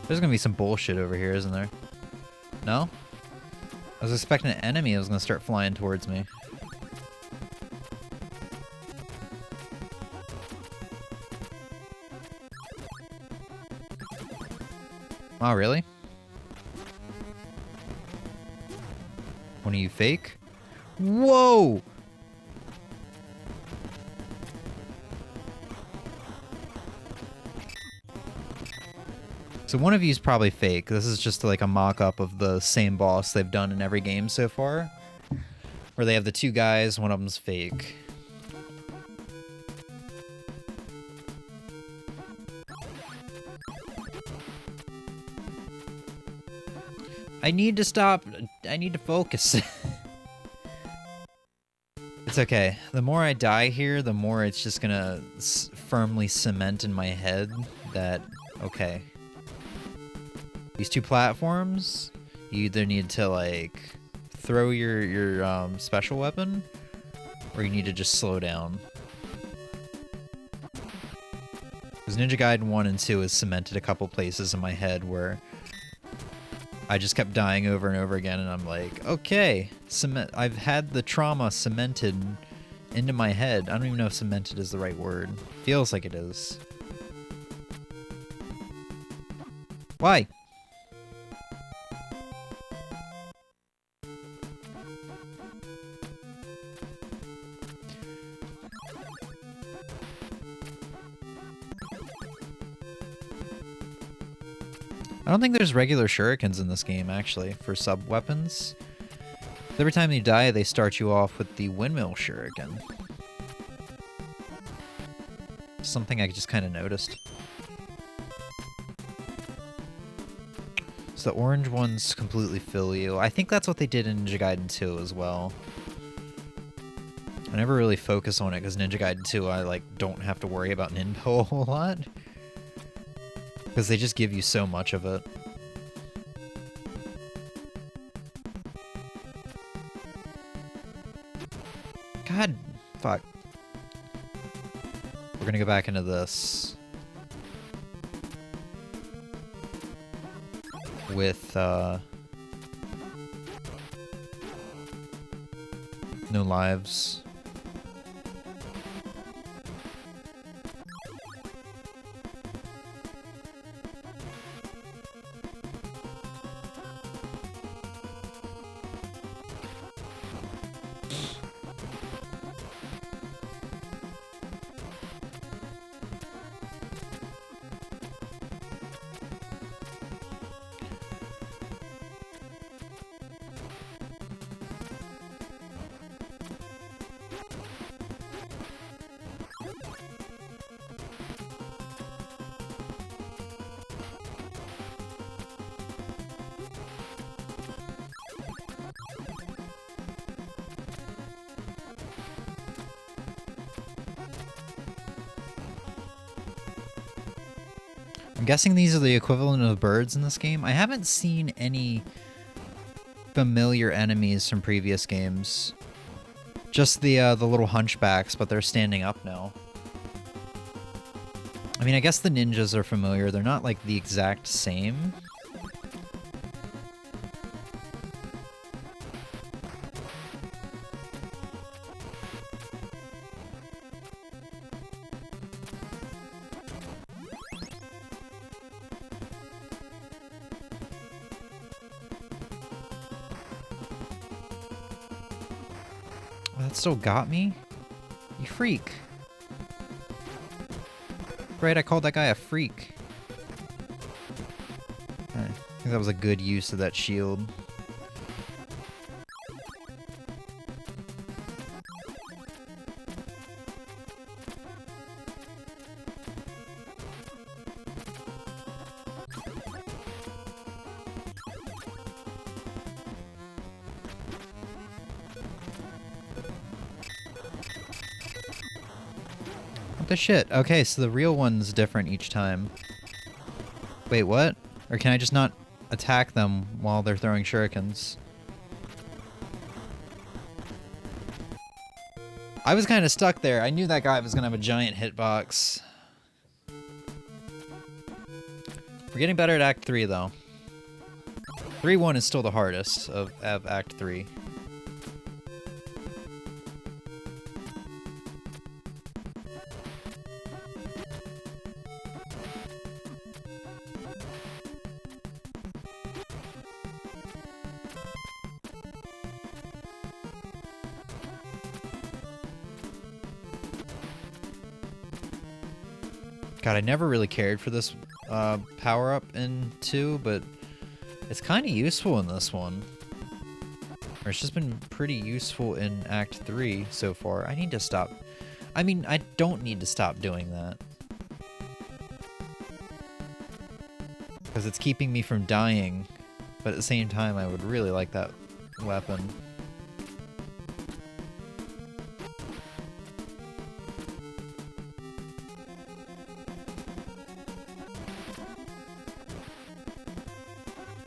There's gonna be some bullshit over here, isn't there? No? I was expecting an enemy that was gonna start flying towards me. Oh, really? One of you fake? Whoa! So one of you is probably fake. This is just like a mock-up of the same boss they've done in every game so far. Where they have the two guys, one of them's fake. I need to stop. I need to focus. It's okay. The more I die here, the more it's just gonna firmly cement in my head that, okay, these two platforms, you either need to, like, throw your special weapon, or you need to just slow down. Because Ninja Gaiden 1 and 2 has cemented a couple places in my head where I just kept dying over and over again, and I'm like, okay, I've had the trauma cemented into my head. I don't even know if cemented is the right word. Feels like it is. Why? I don't think there's regular shurikens in this game, actually, for sub-weapons. Every time you die, they start you off with the windmill shuriken. Something I just kind of noticed. So the orange ones completely fill you. I think that's what they did in Ninja Gaiden 2 as well. I never really focus on it, because Ninja Gaiden 2, I, like, don't have to worry about Ninpo a whole lot. Because they just give you so much of it. God, fuck. We're gonna go back into this. With, no lives. I'm guessing these are the equivalent of birds in this game. I haven't seen any familiar enemies from previous games. Just the little hunchbacks, but they're standing up now. I mean, I guess the ninjas are familiar. They're not, like, the exact same. That still got me? You freak. Right, I called that guy a freak. I think that was a good use of that shield. The shit. Okay, so the real one's different each time. Wait, what? Or can I just not attack them while they're throwing shurikens? I was kind of stuck there. I knew that guy was going to have a giant hitbox. We're getting better at Act 3, though. 3-1 is still the hardest of Act 3. God, I never really cared for this power-up in 2, but it's kind of useful in this one. Or it's just been pretty useful in Act 3 so far. I need to stop. I mean, I don't need to stop doing that. Because it's keeping me from dying. But at the same time, I would really like that weapon.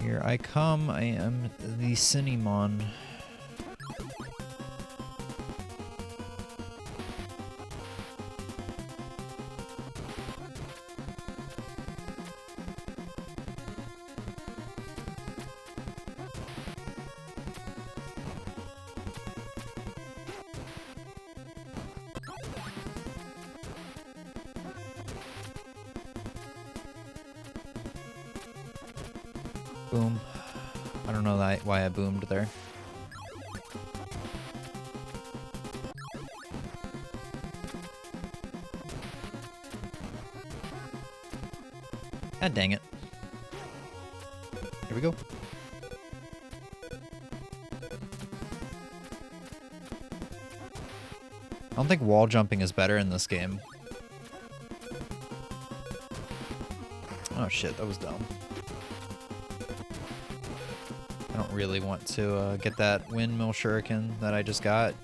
Here I come, I am the Cinnamon. Boom. I don't know why I boomed there. God dang it. Here we go. I don't think wall jumping is better in this game. Oh shit, that was dumb. I don't really want to get that windmill shuriken that I just got.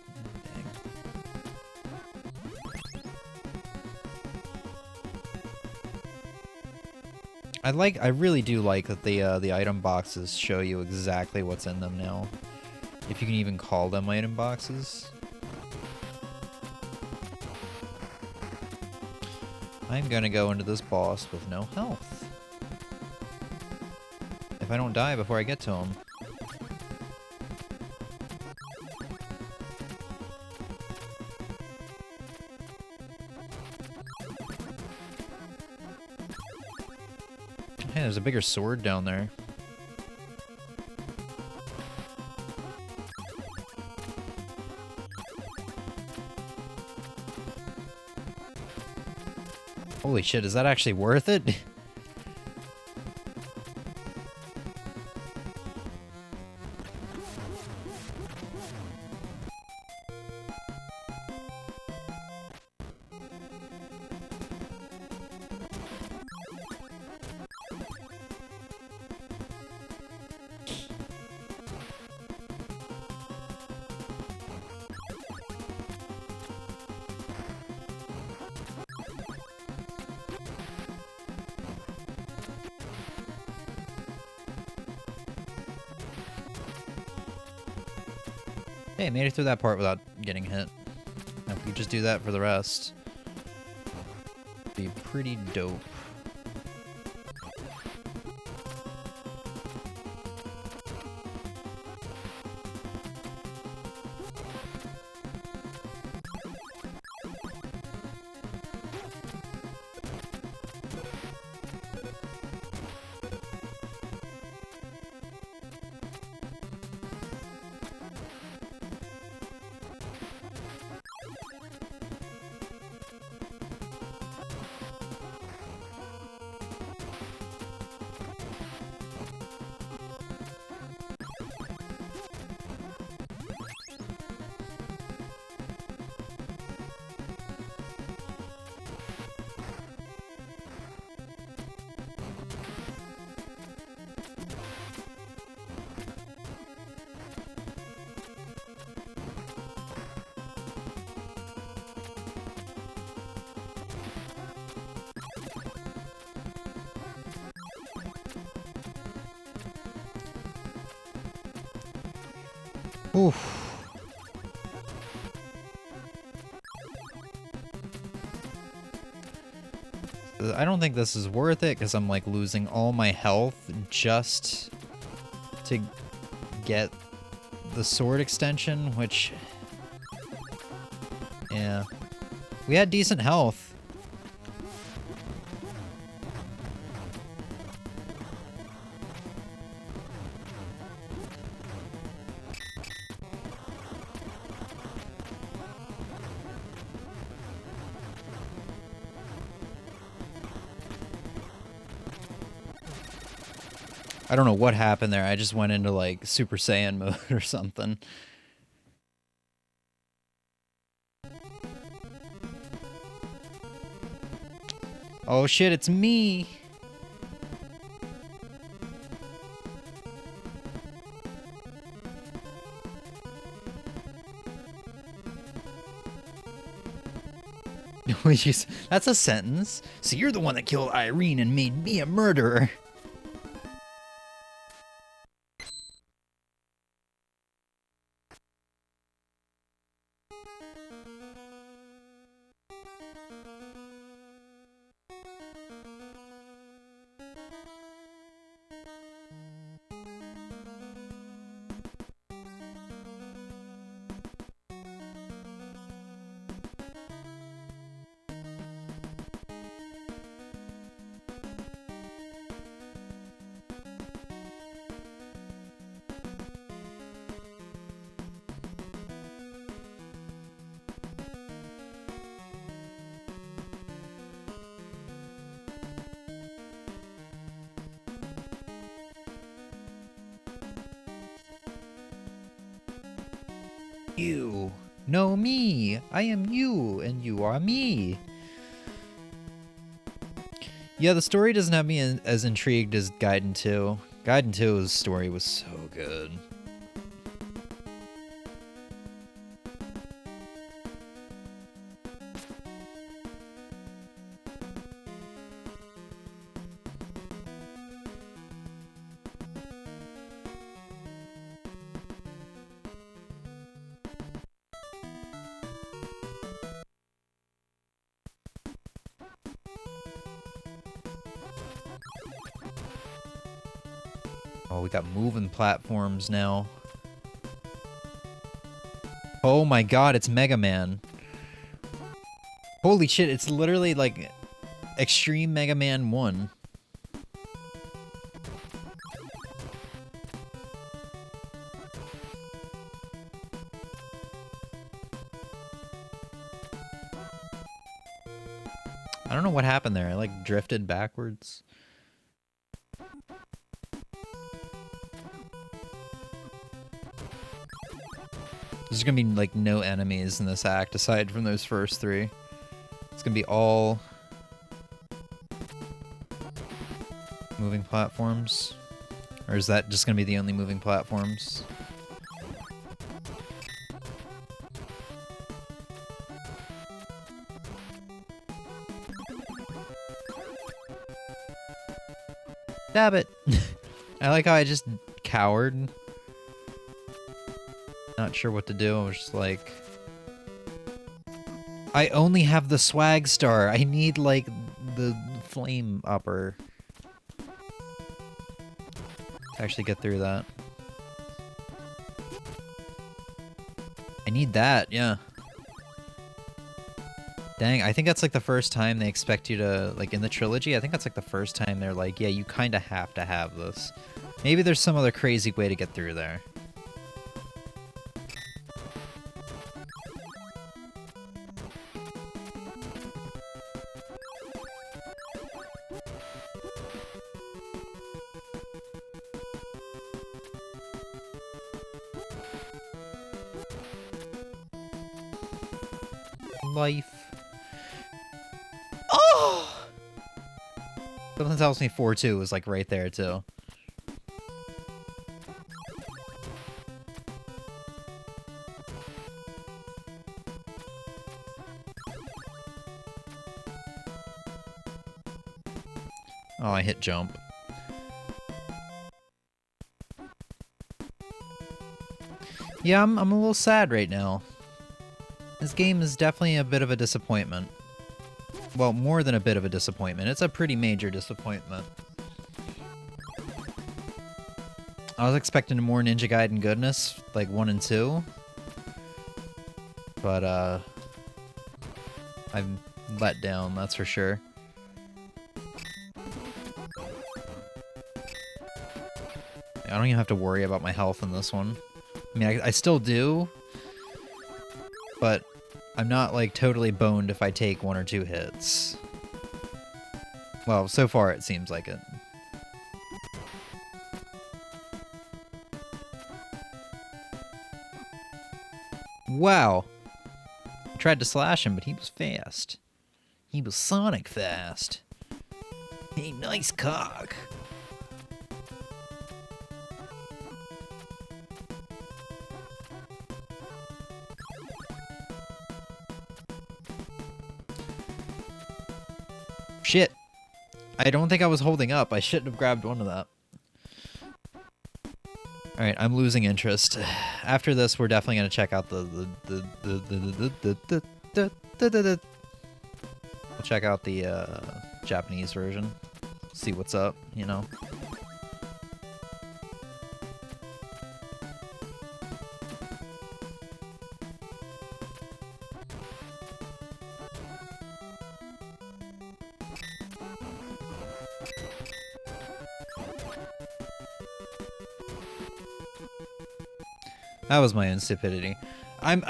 Dang. I really do like that the item boxes show you exactly what's in them now. If you can even call them item boxes. I'm gonna go into this boss with no health. If I don't die before I get to him. Hey, there's a bigger sword down there. Holy shit, is that actually worth it? Hey, I made it through that part without getting hit. Now, if we just do that for the rest, it'd be pretty dope. Oof. I don't think this is worth it because I'm like losing all my health just to get the sword extension, which, yeah, we had decent health. I don't know what happened there. I just went into like Super Saiyan mode or something. Oh shit, it's me! That's a sentence. So you're the one that killed Irene and made me a murderer. You know me. I am you, and you are me. Yeah, the story doesn't have me as intrigued as Gaiden 2. Gaiden 2's story was so good. Oh, we got moving platforms now. Oh my god, it's Mega Man. Holy shit, it's literally like Extreme Mega Man 1. I don't know what happened there. I like drifted backwards. There's gonna be like no enemies in this act aside from those first three. It's gonna be all moving platforms. Or is that just gonna be the only moving platforms? Stab it! I like how I just cowered. Not sure what to do. I was just like, I only have the swag star. I need like the flame upper to actually get through that. I need that, yeah. Dang, I think that's like the first time they expect you to, like in the trilogy, I think that's like the first time they're like, yeah, you kind of have to have this. Maybe there's some other crazy way to get through there. Life. Oh! Something tells me 4-2 is like right there too. Oh, I hit jump. Yeah, I'm a little sad right now. This game is definitely a bit of a disappointment. Well, more than a bit of a disappointment. It's a pretty major disappointment. I was expecting more Ninja Gaiden goodness, like 1 and 2. But, I'm let down, that's for sure. I don't even have to worry about my health in this one. I mean, I still do, but I'm not, like, totally boned if I take 1 or 2 hits. Well, so far it seems like it. Wow. I tried to slash him, but he was fast. He was Sonic fast. Hey, nice cock. Shit. I don't think I was holding up. I shouldn't have grabbed one of that. Alright, I'm losing interest. After this, we're definitely going to check out we'll check out the Japanese version. See what's up, you know. That was my own stupidity. I'm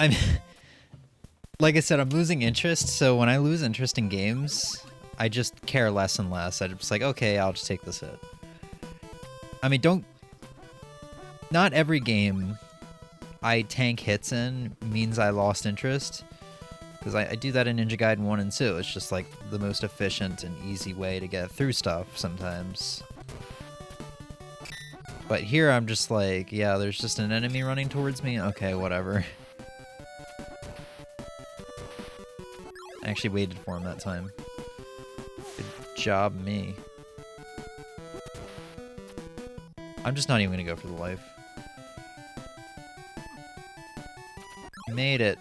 like I said, I'm losing interest, so when I lose interest in games, I just care less and less. I'm just like, okay, I'll just take this hit. I mean, not every game I tank hits in means I lost interest, because I do that in Ninja Gaiden 1 and 2. It's just like the most efficient and easy way to get through stuff sometimes. But here I'm just like, yeah, there's just an enemy running towards me. Okay, whatever. I actually waited for him that time. Good job, me. I'm just not even gonna go for the life. Made it.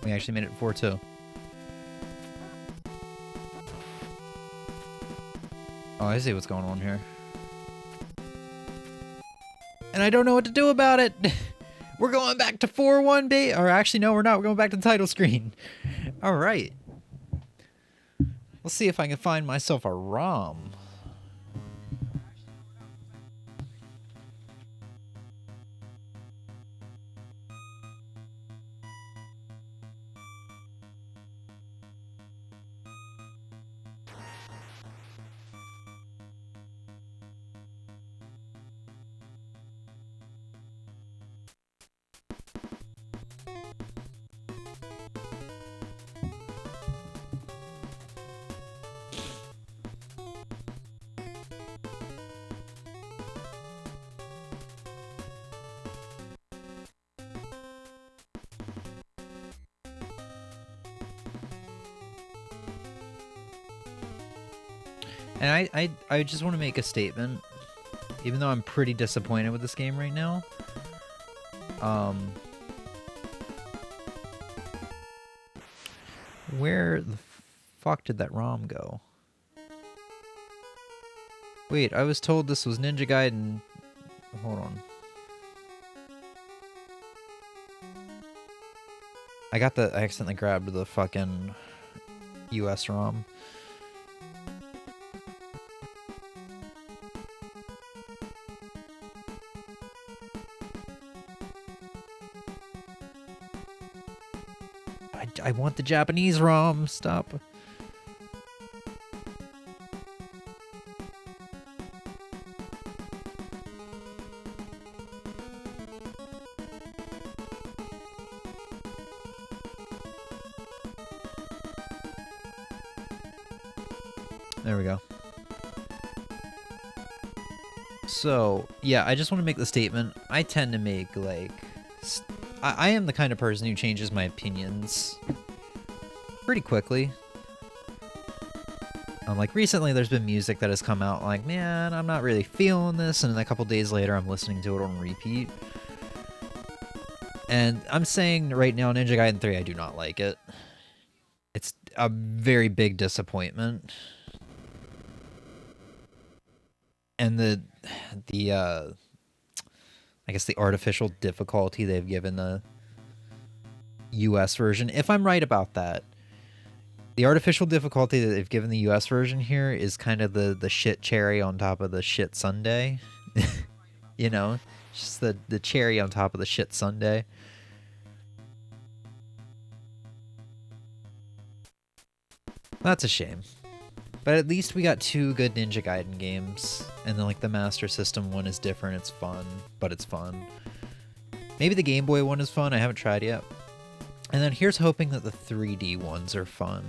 We actually made it 4-2. Oh, I see what's going on here. And I don't know what to do about it! We're going back to 4-1, babe! Or actually, no, we're not. We're going back to the title screen. Alright. Let's see if I can find myself a ROM. And I just want to make a statement, even though I'm pretty disappointed with this game right now. Where the fuck did that ROM go? Wait, I was told this was Ninja Gaiden. Hold on. I accidentally grabbed the fucking US ROM. I want the Japanese ROM. Stop. There we go. So, yeah, I just want to make the statement. I tend to make, like... I am the kind of person who changes my opinions pretty quickly. Like, recently there's been music that has come out like, man, I'm not really feeling this, and then a couple days later I'm listening to it on repeat. And I'm saying right now, Ninja Gaiden 3, I do not like it. It's a very big disappointment. And I guess the artificial difficulty they've given the US version, if I'm right about that, the artificial difficulty that they've given the US version here is kind of the shit cherry on top of the shit sundae. You know? Just the cherry on top of the shit sundae. That's a shame. But at least we got 2 good Ninja Gaiden games. And then like the Master System one is different, it's fun, but it's fun. Maybe the Game Boy one is fun, I haven't tried yet. And then here's hoping that the 3D ones are fun.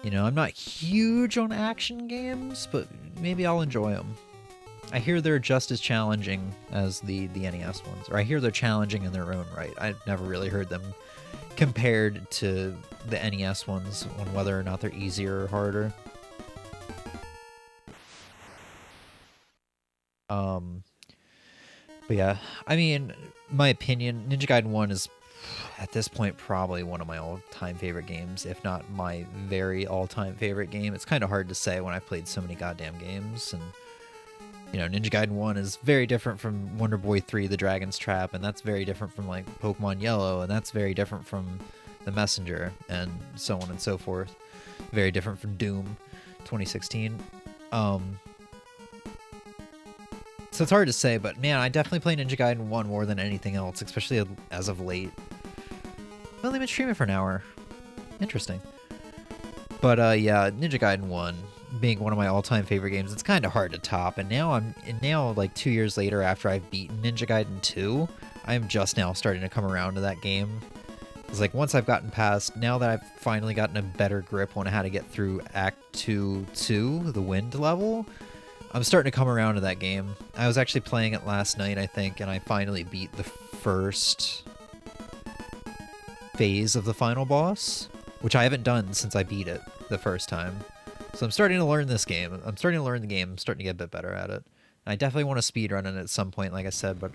You know, I'm not huge on action games, but maybe I'll enjoy them. I hear they're just as challenging as the NES ones, or I hear they're challenging in their own right. I've never really heard them compared to the NES ones on whether or not they're easier or harder. But yeah, I mean, my opinion, Ninja Gaiden 1 is at this point probably one of my all-time favorite games, if not my very all-time favorite game. It's kind of hard to say when I've played so many goddamn games, and you know, Ninja Gaiden 1 is very different from Wonder Boy 3, The Dragon's Trap, and that's very different from like Pokemon Yellow, and that's very different from The Messenger, and so on and so forth. Very different from Doom 2016. So it's hard to say, but man, I definitely play Ninja Gaiden 1 more than anything else, especially as of late. I've only been streaming for an hour. Interesting. But yeah, Ninja Gaiden 1 being one of my all-time favorite games, it's kind of hard to top. And now like 2 years later, after I've beaten Ninja Gaiden 2, I'm just now starting to come around to that game. It's like once I've gotten past, now that I've finally gotten a better grip on how to get through Act 2, the wind level, I'm starting to come around to that game. I was actually playing it last night, I think, and I finally beat the first phase of the final boss, which I haven't done since I beat it the first time. So I'm starting to learn this game. I'm starting to learn the game. I'm starting to get a bit better at it. I definitely want to speedrun it at some point, like I said, but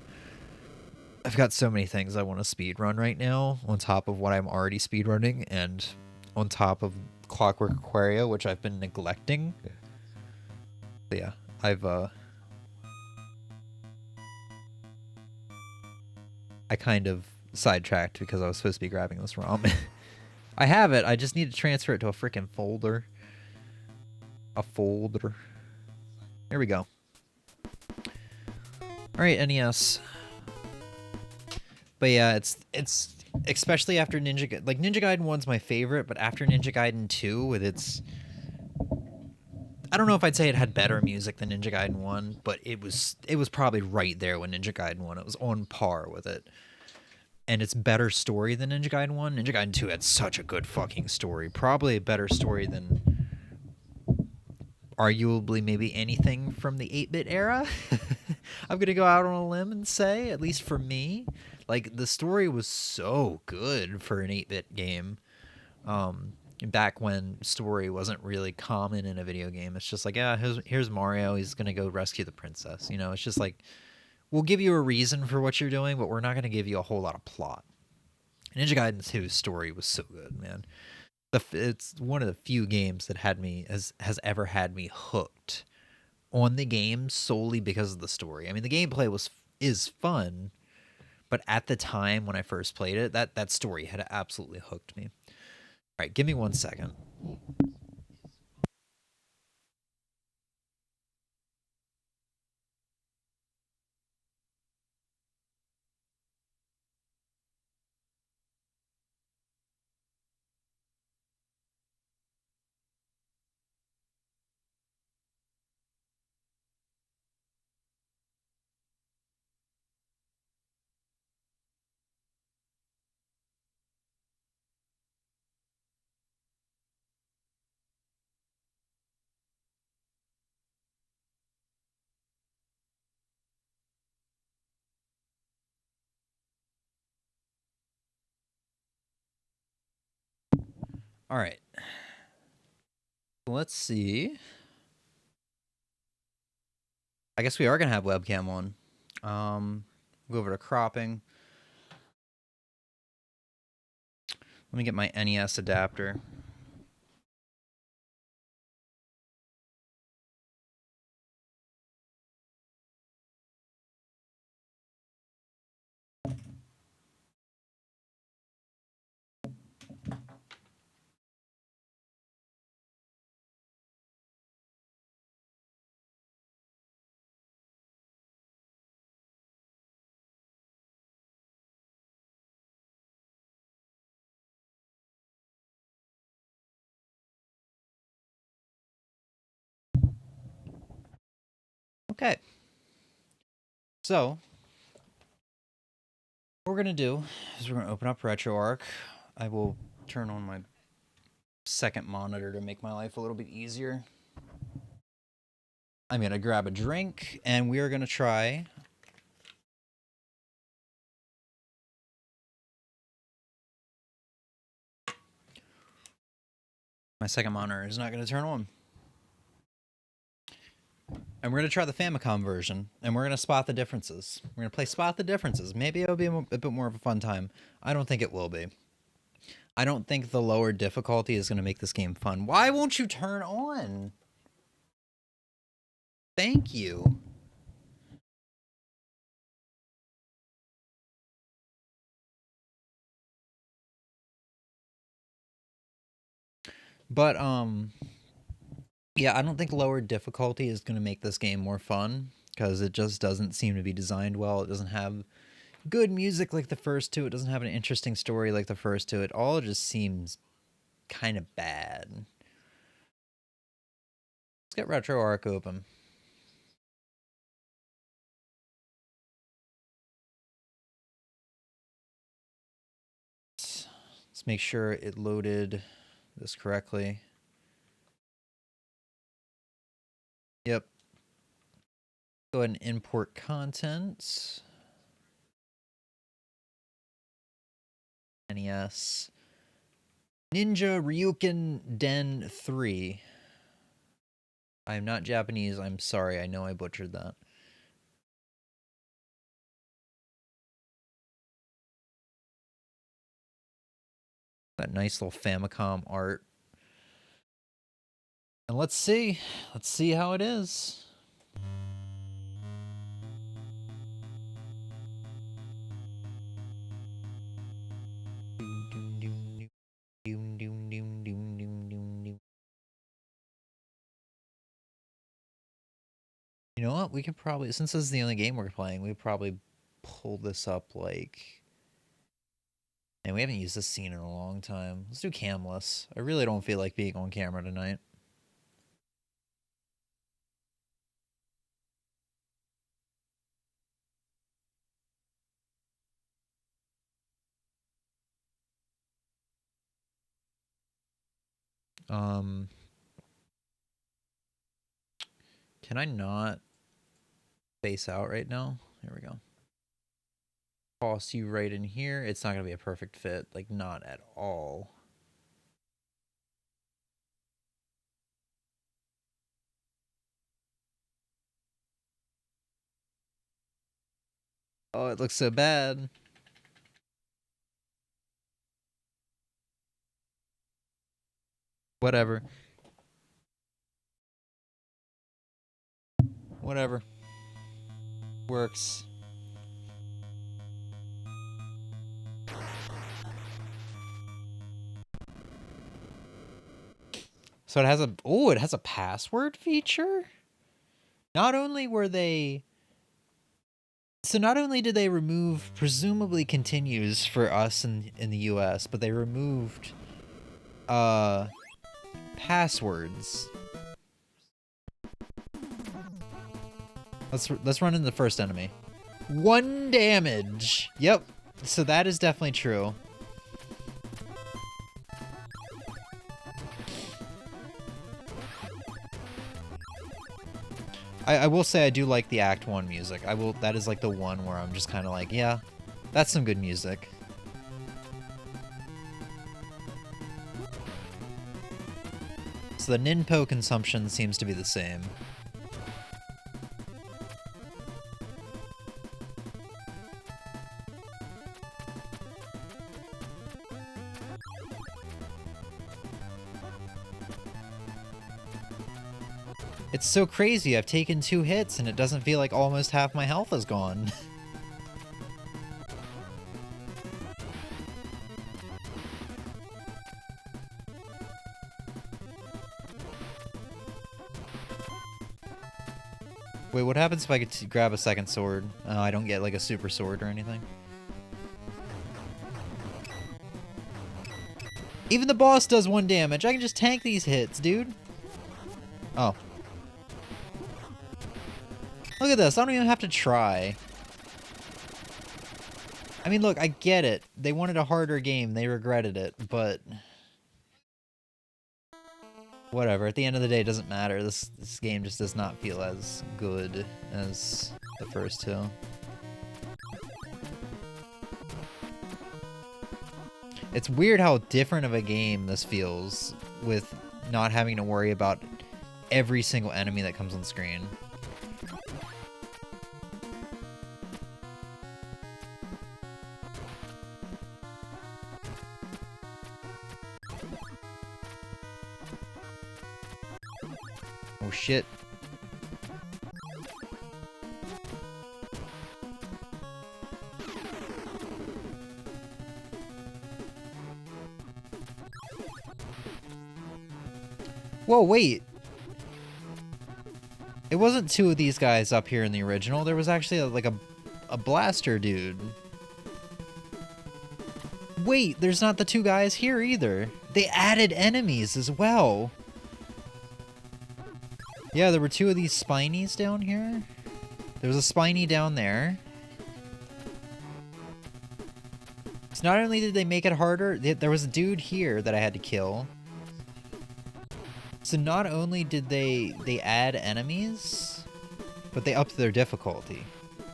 I've got so many things I want to speedrun right now, on top of what I'm already speedrunning, and on top of Clockwork Aquaria, which I've been neglecting. But yeah, I kind of sidetracked because I was supposed to be grabbing this ROM. I have it, I just need to transfer it to a freaking folder. A folder. Here we go. Alright, NES. But yeah, it's especially after Ninja Gaiden 1's my favorite, but after Ninja Gaiden 2 with its, I don't know if I'd say it had better music than Ninja Gaiden 1, but it was probably right there with Ninja Gaiden 1. It was on par with it. And it's better story than Ninja Gaiden 1. Ninja Gaiden 2 had such a good fucking story. Probably a better story than arguably maybe anything from the 8-bit era. I'm going to go out on a limb and say, at least for me, like the story was so good for an 8-bit game. Back when story wasn't really common in a video game. It's just like, yeah, here's Mario, he's going to go rescue the princess. You know, it's just like, we'll give you a reason for what you're doing, but we're not going to give you a whole lot of plot. Ninja Gaiden 2's story was so good, man. It's one of the few games that has ever had me hooked on the game solely because of the story. I mean, the gameplay is fun, but at the time when I first played it, that story had absolutely hooked me. All right, give me 1 second. All right. Let's see. I guess we are going to have webcam on. Go over to cropping. Let me get my NES adapter. Okay. So, what we're going to do is we're going to open up RetroArch. I will turn on my second monitor to make my life a little bit easier. I'm going to grab a drink, and we are going to try... My second monitor is not going to turn on. And we're going to try the Famicom version, and we're going to spot the differences. We're going to play Spot the Differences. Maybe it'll be a bit more of a fun time. I don't think it will be. I don't think the lower difficulty is going to make this game fun. Why won't you turn on? Thank you. But, yeah, I don't think lower difficulty is going to make this game more fun, because it just doesn't seem to be designed well. It doesn't have good music like the first two. It doesn't have an interesting story like the first two. It all just seems kind of bad. Let's get RetroArch open. Let's make sure it loaded this correctly. Yep. Go ahead and import content. NES. Ninja Ryuuken Den 3. I'm not Japanese. I'm sorry. I know I butchered that. That nice little Famicom art. And let's see. Let's see how it is. You know what? We could probably, since this is the only game we're playing, we could probably pull this up like... And we haven't used this scene in a long time. Let's do camless. I really don't feel like being on camera tonight. Can I not face out right now? Here we go. Toss you right in here. It's not going to be a perfect fit. Like, not at all. Oh, it looks so bad. Whatever. Whatever. Works. So it has a... Oh, it has a password feature? Not only were they... So not only did they remove presumably continues for us in the US, but they removed passwords. Let's run into the first enemy. 1 damage. Yep. So that is definitely true. I will say I do like the Act 1 music. That is like the one where I'm just kind of like, yeah, that's some good music. So the Ninpo consumption seems to be the same. It's so crazy. I've taken 2 hits and it doesn't feel like almost half my health is gone. Wait, what happens if I could grab a second sword? I don't get like a super sword or anything. Even the boss does 1 damage. I can just tank these hits, dude. Oh. Look at this. I don't even have to try. I mean, look, I get it. They wanted a harder game. They regretted it, but whatever. At the end of the day, it doesn't matter. This game just does not feel as good as the first two. It's weird how different of a game this feels with not having to worry about every single enemy that comes on screen. Oh shit. Whoa, wait. It wasn't two of these guys up here in the original. There was actually like a blaster dude. Wait, there's not the two guys here either. They added enemies as well. Yeah, there were two of these spinies down here. There was a spiny down there. So not only did they make it harder, there was a dude here that I had to kill. So not only did they add enemies, but they upped their difficulty.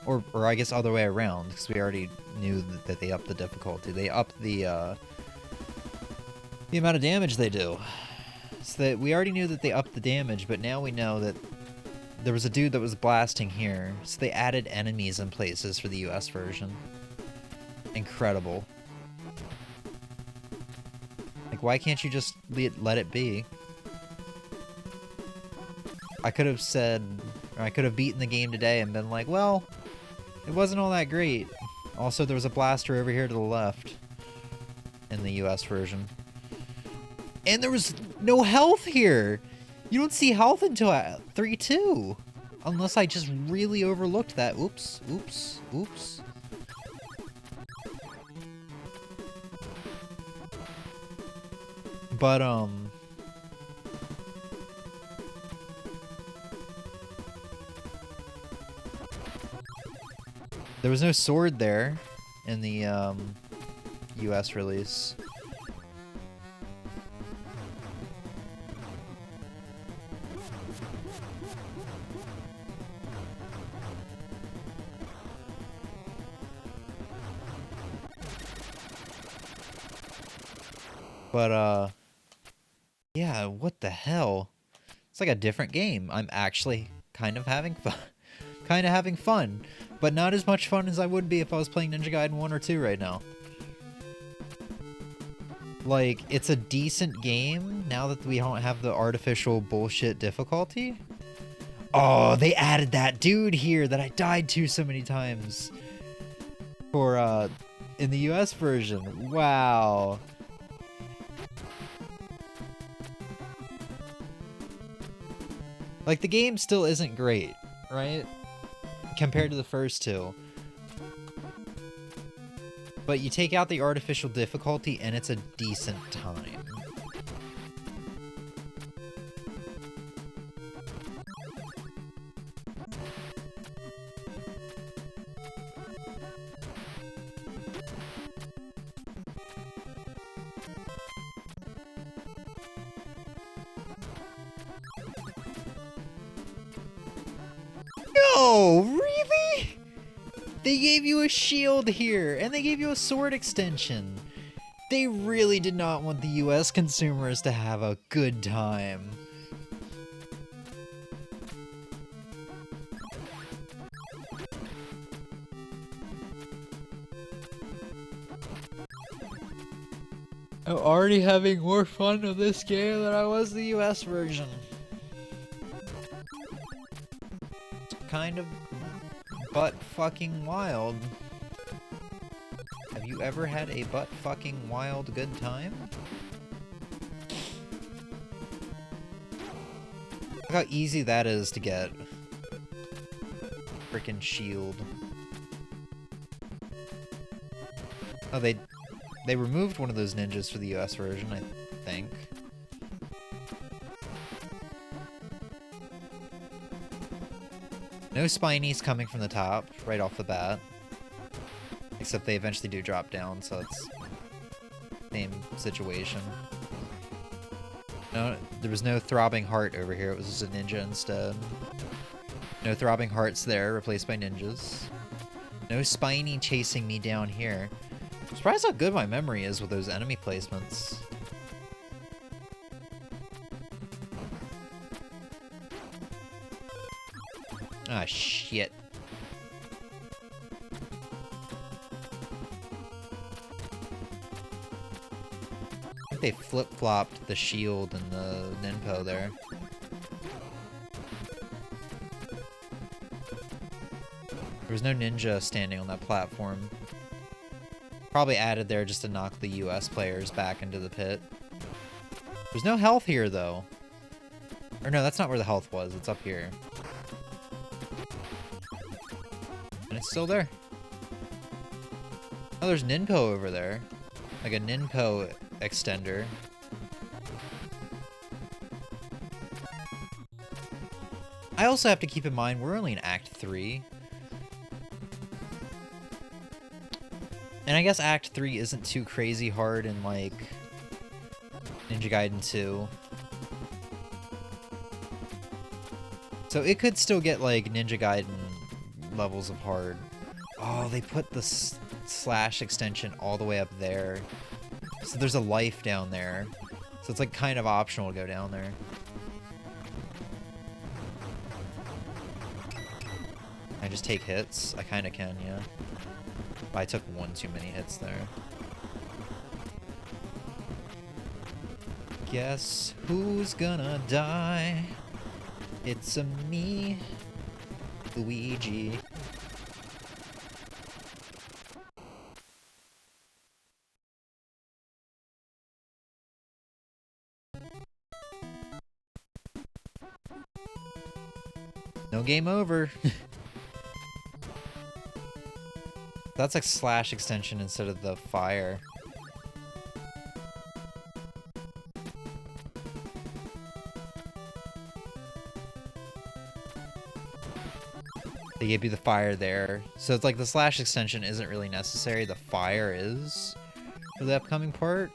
Or I guess other way around, because we already knew that they upped the difficulty. They upped the amount of damage they do. So that we already knew that they upped the damage, but now we know that there was a dude that was blasting here. So they added enemies in places for the US version. Incredible. Like, why can't you just let it be? I could have said, or I could have beaten the game today and been like, well, it wasn't all that great. Also, there was a blaster over here to the left in the US version. And there was no health here! You don't see health until 3-2. Unless I just really overlooked that. Oops, oops, oops. But, there was no sword there in the, US release. But, yeah, what the hell? It's like a different game. I'm actually kind of having fun. But not as much fun as I would be if I was playing Ninja Gaiden 1 or 2 right now. Like, it's a decent game now that we don't have the artificial bullshit difficulty. Oh, they added that dude here that I died to so many times for, in the US version. Wow. Like, the game still isn't great, right? Compared to the first two. But you take out the artificial difficulty and it's a decent time. No, really? They gave you a shield here, and they gave you a sword extension. They really did not want the US consumers to have a good time. I'm already having more fun with this game than I was the US version. Kind of butt-fucking wild. Have you ever had a butt-fucking wild good time? Look how easy that is to get. Frickin' shield. Oh, they removed one of those ninjas for the US version, I think. No spinies coming from the top, right off the bat. Except they eventually do drop down, so it's same situation. No, there was no throbbing heart over here, it was just a ninja instead. No throbbing hearts there, replaced by ninjas. No spiny chasing me down here. I'm surprised how good my memory is with those enemy placements. Ah, shit. I think they flip-flopped the shield and the Ninpo there. There was no ninja standing on that platform. Probably added there just to knock the US players back into the pit. There's no health here, though. Or no, that's not where the health was. It's up here. And it's still there. Oh, there's Ninpo over there. Like a Ninpo extender. I also have to keep in mind, we're only in Act 3. And I guess Act 3 isn't too crazy hard in, like, Ninja Gaiden 2. So it could still get, like, Ninja Gaiden levels of hard. Oh, they put the slash extension all the way up there. So there's a life down there. So it's, like, kind of optional to go down there. I just take hits? I kind of can, yeah. I took one too many hits there. Guess who's gonna die? It's a me, Luigi. No game over. That's like slash extension instead of the fire. They gave you the fire there. So it's like the slash extension isn't really necessary. The fire is for the upcoming part.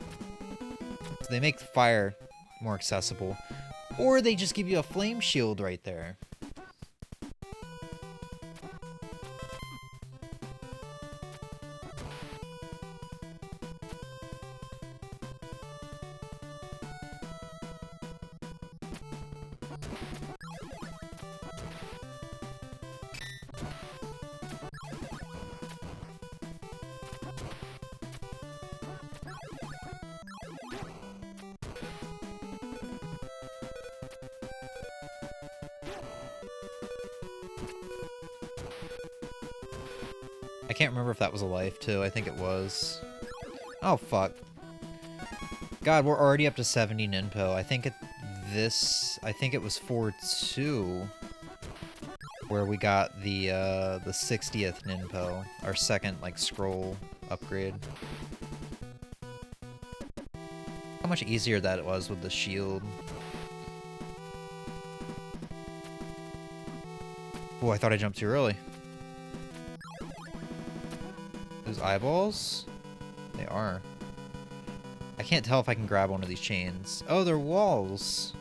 So they make the fire more accessible. Or they just give you a flame shield right there. I can't remember if that was a life, too. I think it was. Oh, fuck. God, we're already up to 70 Ninpo. I think it was 4-2 where we got the 60th Ninpo. Our second, like, scroll upgrade. How much easier that it was with the shield. Oh, I thought I jumped too early. Those eyeballs? They are. I can't tell if I can grab one of these chains. Oh, they're walls!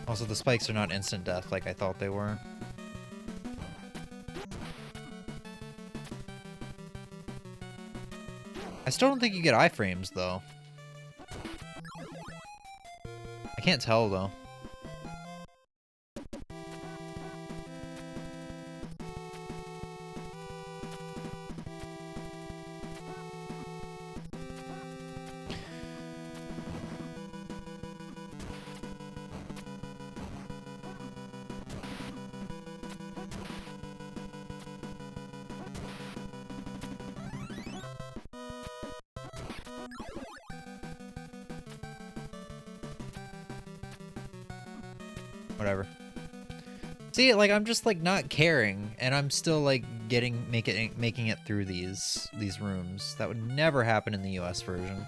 Also, the spikes are not instant death like I thought they were. I still don't think you get iframes, though. I can't tell, though. Whatever. See, like, I'm just, like, not caring, and I'm still, like, making it through these rooms. That would never happen in the US version.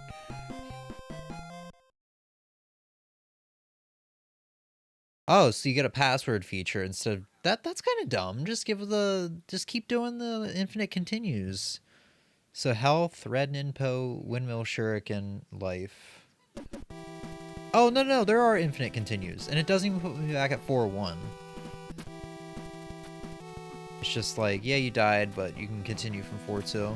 Oh, so you get a password feature instead of that. That's kind of dumb. Just keep doing the infinite continues. So health, red ninpo, windmill shuriken, life. Oh no, there are infinite continues, and it doesn't even put me back at 4-1. It's just like, yeah, you died, but you can continue from 4-2.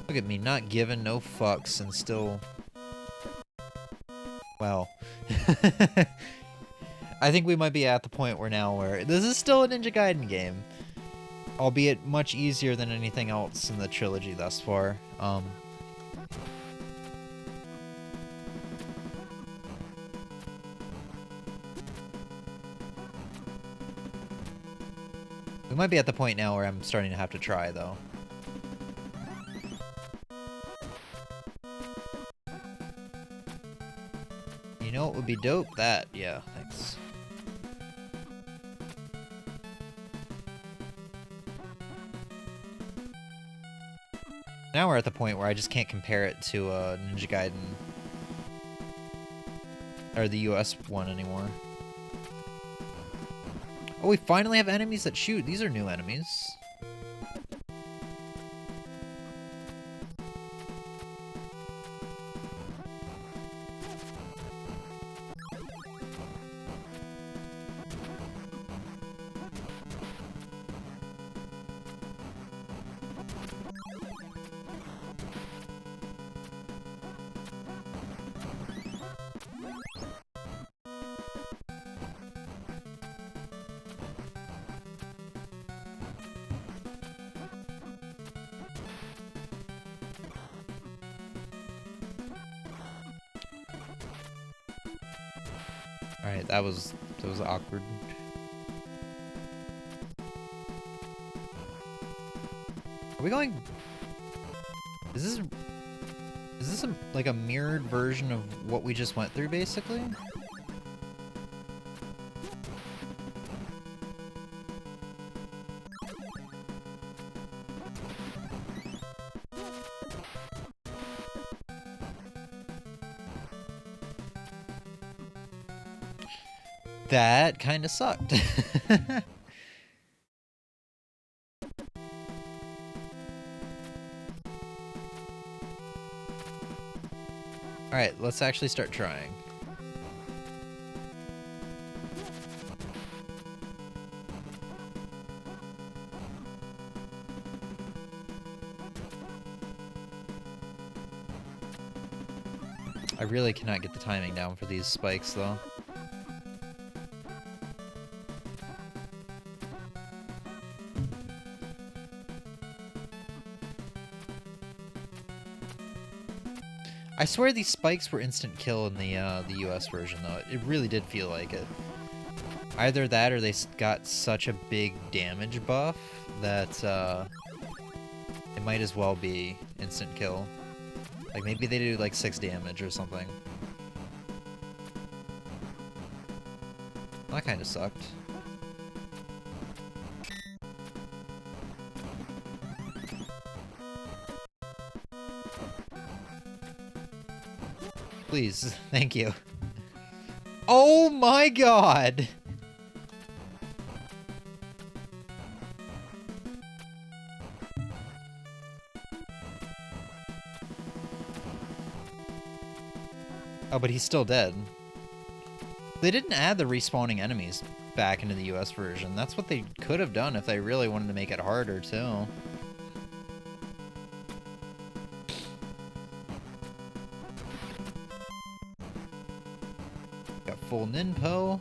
Look at me, not giving no fucks and still... Well... I think we might be at the point where now where... This is still a Ninja Gaiden game. Albeit much easier than anything else in the trilogy thus far. We might be at the point now where I'm starting to have to try, though. You know what would be dope? That, yeah, thanks. Now we're at the point where I just can't compare it to Ninja Gaiden. Or the US one anymore. Oh, we finally have enemies that shoot. These are new enemies. Alright, that was awkward. Are we going... Is this like a mirrored version of what we just went through, basically? That kind of sucked. Alright, let's actually start trying. I really cannot get the timing down for these spikes, though. I swear these spikes were instant kill in the US version, though. It really did feel like it. Either that or they got such a big damage buff that it might as well be instant kill. Like maybe they do like 6 damage or something. That kind of sucked. Please, thank you. Oh my god! Oh, but he's still dead. They didn't add the respawning enemies back into the US version. That's what they could have done if they really wanted to make it harder, too. Got full ninpo.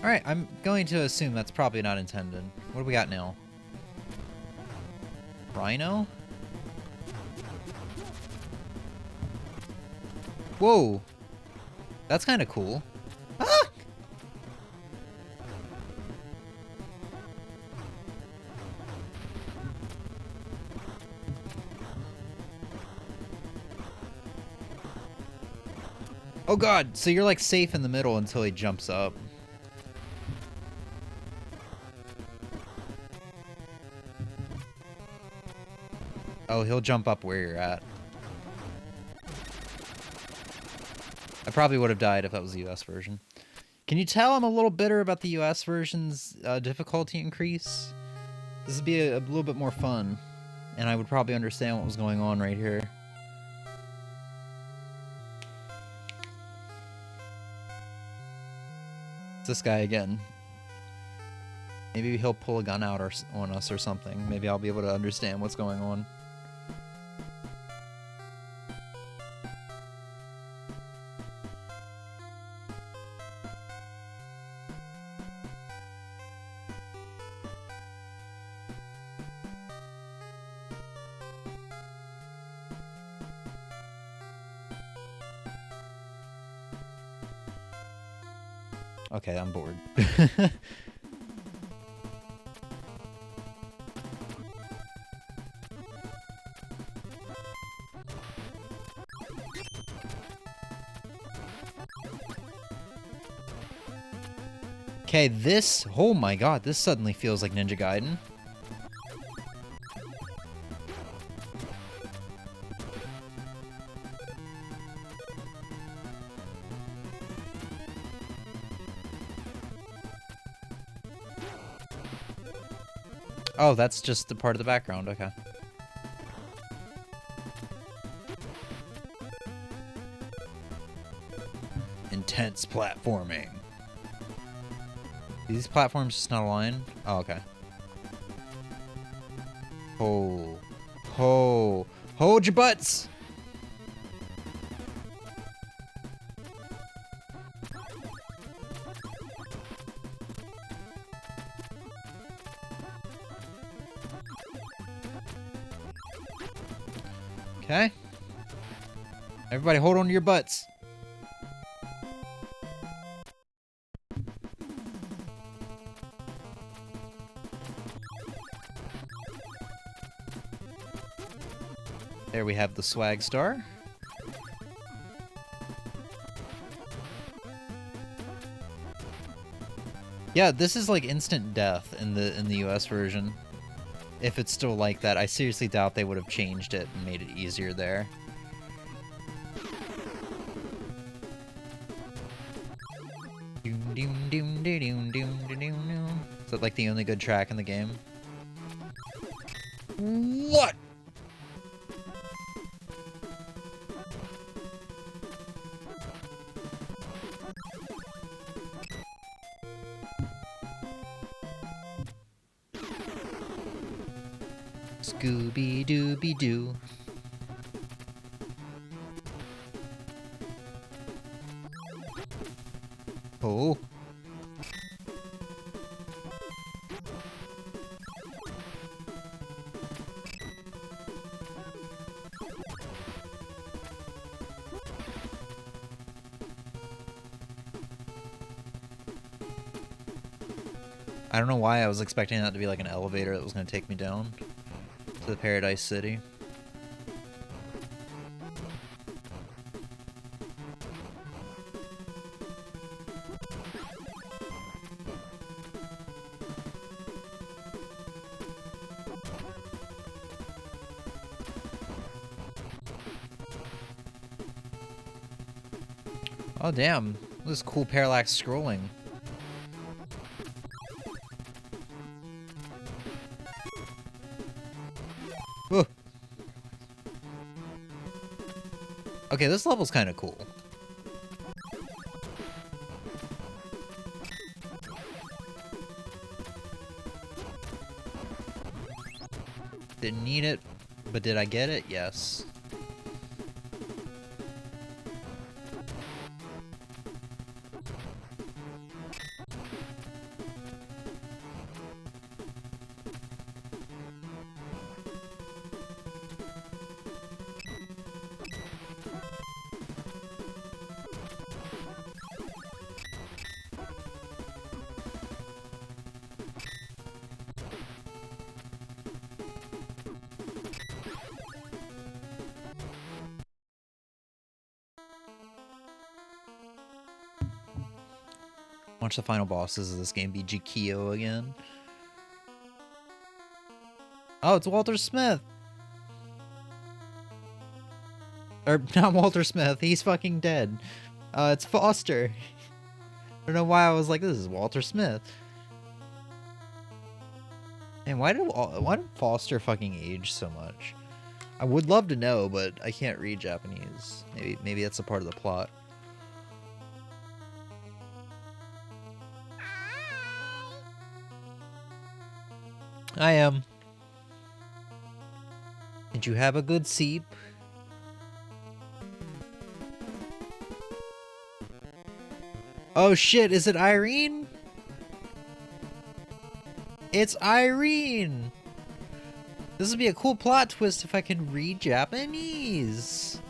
Alright, I'm going to assume that's probably not intended. What do we got now? Rhino? Whoa! That's kind of cool. Ah! Oh god, so you're like safe in the middle until he jumps up. Oh, he'll jump up where you're at. I probably would have died if that was the US version. Can you tell I'm a little bitter about the US version's difficulty increase? This would be a little bit more fun, and I would probably understand what was going on right here. It's this guy again. Maybe he'll pull a gun out on us or something. Maybe I'll be able to understand what's going on. Okay, I'm bored. Okay, this... Oh my god, this suddenly feels like Ninja Gaiden. Oh, that's just the part of the background, okay. Intense platforming. These platforms just not aligned? Oh, okay. Ho. Ho. Hold your butts! Okay. Everybody hold on to your butts. There we have the swag star. Yeah, this is like instant death in the US version. If it's still like that, I seriously doubt they would have changed it and made it easier there. Is that like the only good track in the game? What? Scooby-Dooby-Doo. Oh. I don't know why I was expecting that to be like an elevator that was going to take me down to the Paradise City. Oh damn, this is cool parallax scrolling. Whoa. Okay, this level's kind of cool. Didn't need it, but did I get it? Yes. Watch the final bosses of this game be Jikio again. Oh, it's Walter Smith! Or, not Walter Smith, he's fucking dead. It's Foster. I don't know why I was like, this is Walter Smith. And why did Foster fucking age so much? I would love to know, but I can't read Japanese. Maybe that's a part of the plot. I am. Did you have a good sleep? Oh shit, is it Irene? It's Irene! This would be a cool plot twist if I could read Japanese.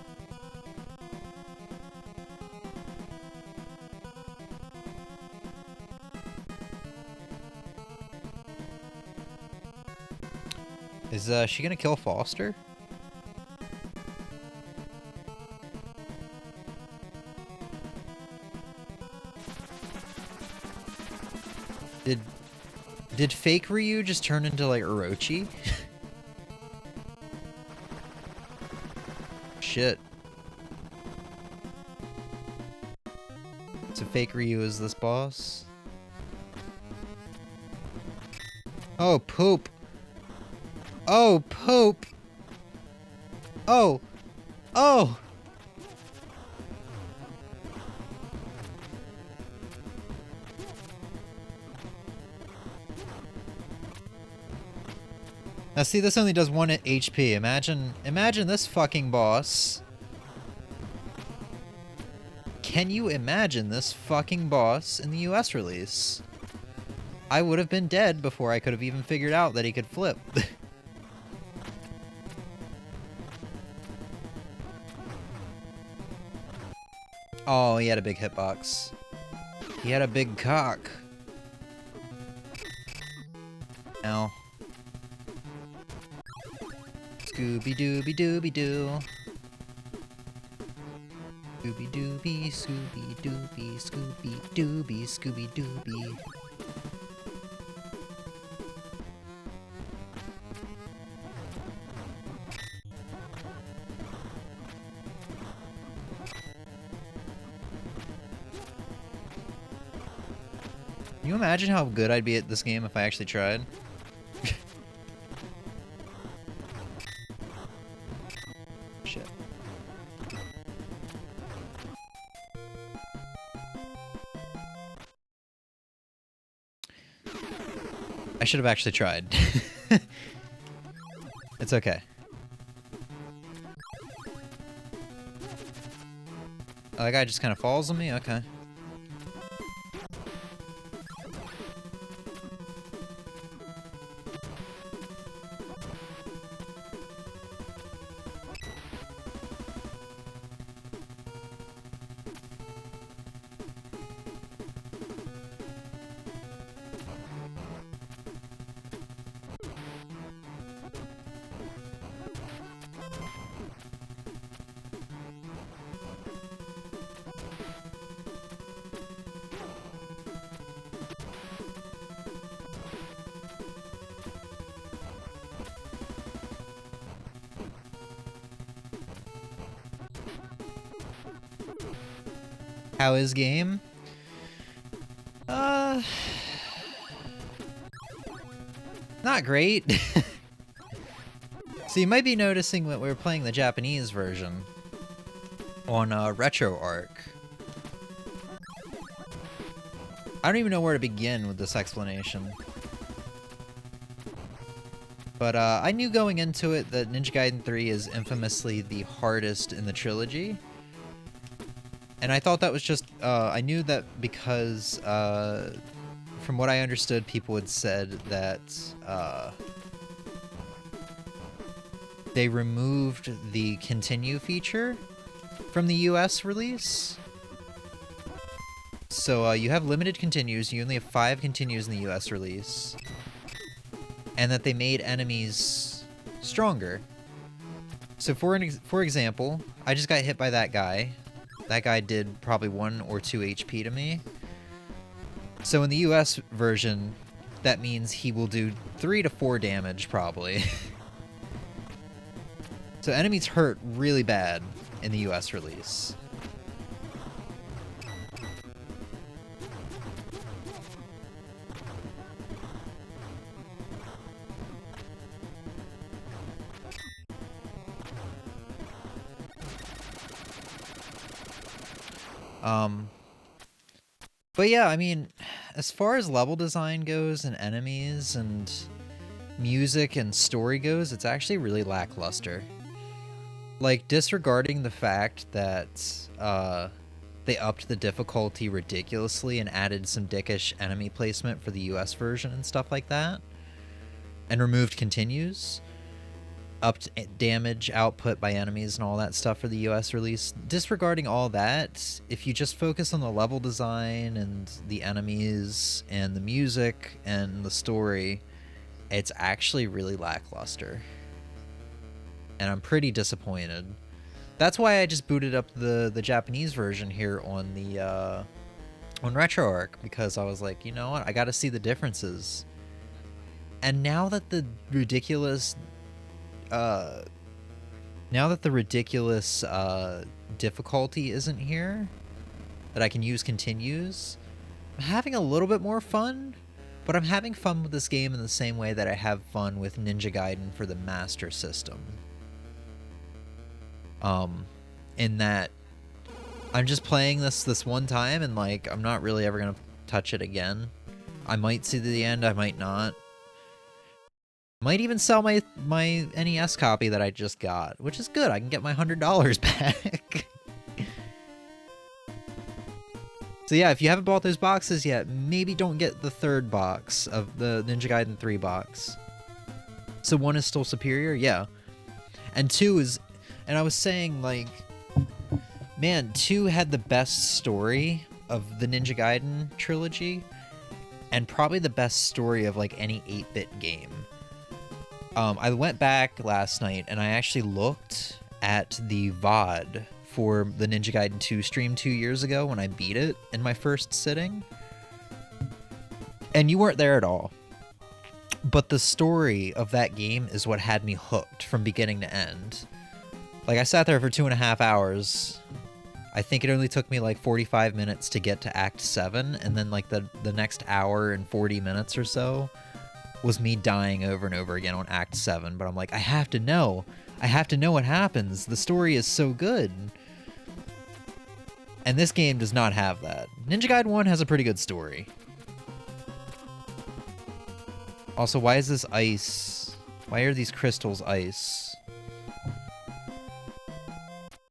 Is she gonna kill Foster? Did fake Ryu just turn into like Orochi? Shit. So fake Ryu is this boss? Oh, poop. Oh, poop. Oh. Oh. Now see, this only does 1 HP. Imagine this fucking boss. Can you imagine this fucking boss in the US release? I would have been dead before I could have even figured out that he could flip. Oh, he had a big hitbox. He had a big cock. Ow. Scooby-Dooby-Dooby-Doo. Scooby-Dooby, Scooby-Dooby, Scooby-Dooby, Scooby-Dooby. Can you imagine how good I'd be at this game if I actually tried? Shit. I should have actually tried. It's okay. Oh, that guy just kind of falls on me? Okay. How is game? Not great. So you might be noticing that we're playing the Japanese version on RetroArch. I don't even know where to begin with this explanation. But I knew going into it that Ninja Gaiden 3 is infamously the hardest in the trilogy. And I thought that was just, I knew that because, from what I understood, people had said that, they removed the continue feature from the US release. So, you have limited continues, you only have 5 continues in the US release. And that they made enemies stronger. So for example, I just got hit by that guy. That guy did probably 1 or 2 HP to me. So in the US version, that means he will do 3 to 4 damage probably. So enemies hurt really bad in the US release. But yeah, I mean, as far as level design goes and enemies and music and story goes, it's actually really lackluster. Like, disregarding the fact that they upped the difficulty ridiculously and added some dickish enemy placement for the US version and stuff like that, and removed continues, upped damage output by enemies and all that stuff for the US release. Disregarding all that, if you just focus on the level design and the enemies and the music and the story, it's actually really lackluster. And I'm pretty disappointed. That's why I just booted up the Japanese version here on the on RetroArch, because I was like, you know what, I gotta see the differences. And now that the ridiculous difficulty isn't here, that I can use continues, I'm having a little bit more fun, but I'm having fun with this game in the same way that I have fun with Ninja Gaiden for the Master System. In that I'm just playing this one time and like I'm not really ever gonna touch it again. I might see the end, I might not. Might even sell my NES copy that I just got, which is good. I can get my $100 back. So yeah, if you haven't bought those boxes yet, maybe don't get the third box of the Ninja Gaiden 3 box. So 1 is still superior, yeah. And 2 is, and I was saying, like, man, 2 had the best story of the Ninja Gaiden trilogy, and probably the best story of like any 8-bit game. I went back last night and I actually looked at the VOD for the Ninja Gaiden 2 stream 2 years ago when I beat it in my first sitting. And you weren't there at all. But the story of that game is what had me hooked from beginning to end. Like, I sat there for 2.5 hours. I think it only took me like 45 minutes to get to Act 7, and then like the next hour and 40 minutes or so was me dying over and over again on Act 7, but I'm like, I have to know what happens. The story is so good. And this game does not have that. Ninja Gaiden 1 has a pretty good story. Also, why is this ice? Why are these crystals ice?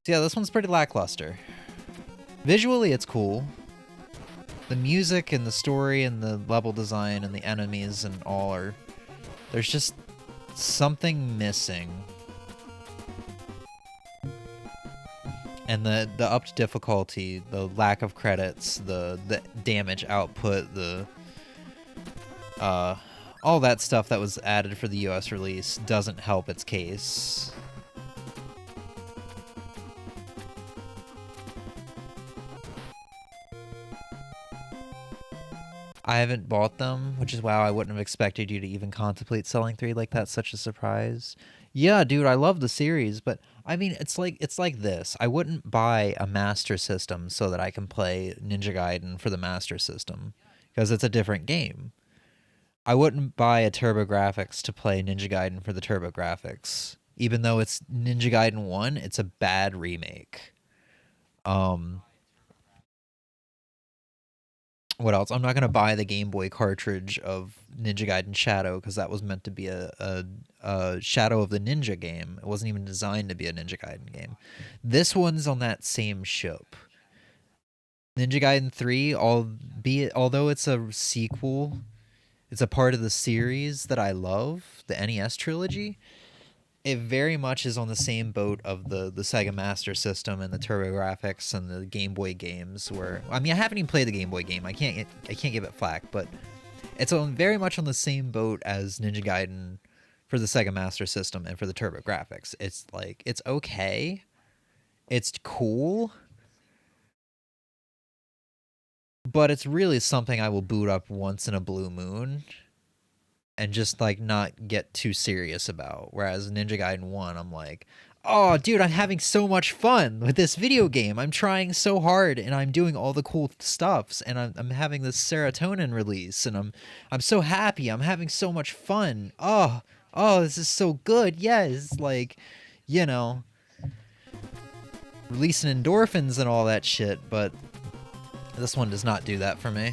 So yeah, this one's pretty lackluster. Visually, it's cool. The music and the story and the level design and the enemies and all are... There's just something missing. And the upped difficulty, the lack of credits, the damage output, the... all that stuff that was added for the US release doesn't help its case. I haven't bought them, which is wow, I wouldn't have expected you to even contemplate selling 3 like that's such a surprise. Yeah, dude, I love the series, but I mean, it's like this. I wouldn't buy a Master System so that I can play Ninja Gaiden for the Master System, because it's a different game. I wouldn't buy a TurboGrafx to play Ninja Gaiden for the TurboGrafx. Even though it's Ninja Gaiden 1, it's a bad remake. What else? I'm not going to buy the Game Boy cartridge of Ninja Gaiden Shadow, because that was meant to be a Shadow of the Ninja game. It wasn't even designed to be a Ninja Gaiden game. This one's on that same ship. Ninja Gaiden 3, although it's a sequel, it's a part of the series that I love, the NES trilogy. It very much is on the same boat of the Sega Master System and the TurboGrafx and the Game Boy games. Where, I mean, I haven't even played the Game Boy game. I can't give it flack, but it's very much on the same boat as Ninja Gaiden for the Sega Master System and for the TurboGrafx. It's like, it's okay, it's cool, but it's really something I will boot up once in a blue moon and just like not get too serious about. Whereas Ninja Gaiden 1, I'm like, oh dude, I'm having so much fun with this video game. I'm trying so hard and I'm doing all the cool stuffs and I'm having this serotonin release and I'm so happy. I'm having so much fun. Oh, this is so good. Yeah, it's like, you know, releasing endorphins and all that shit, but this one does not do that for me.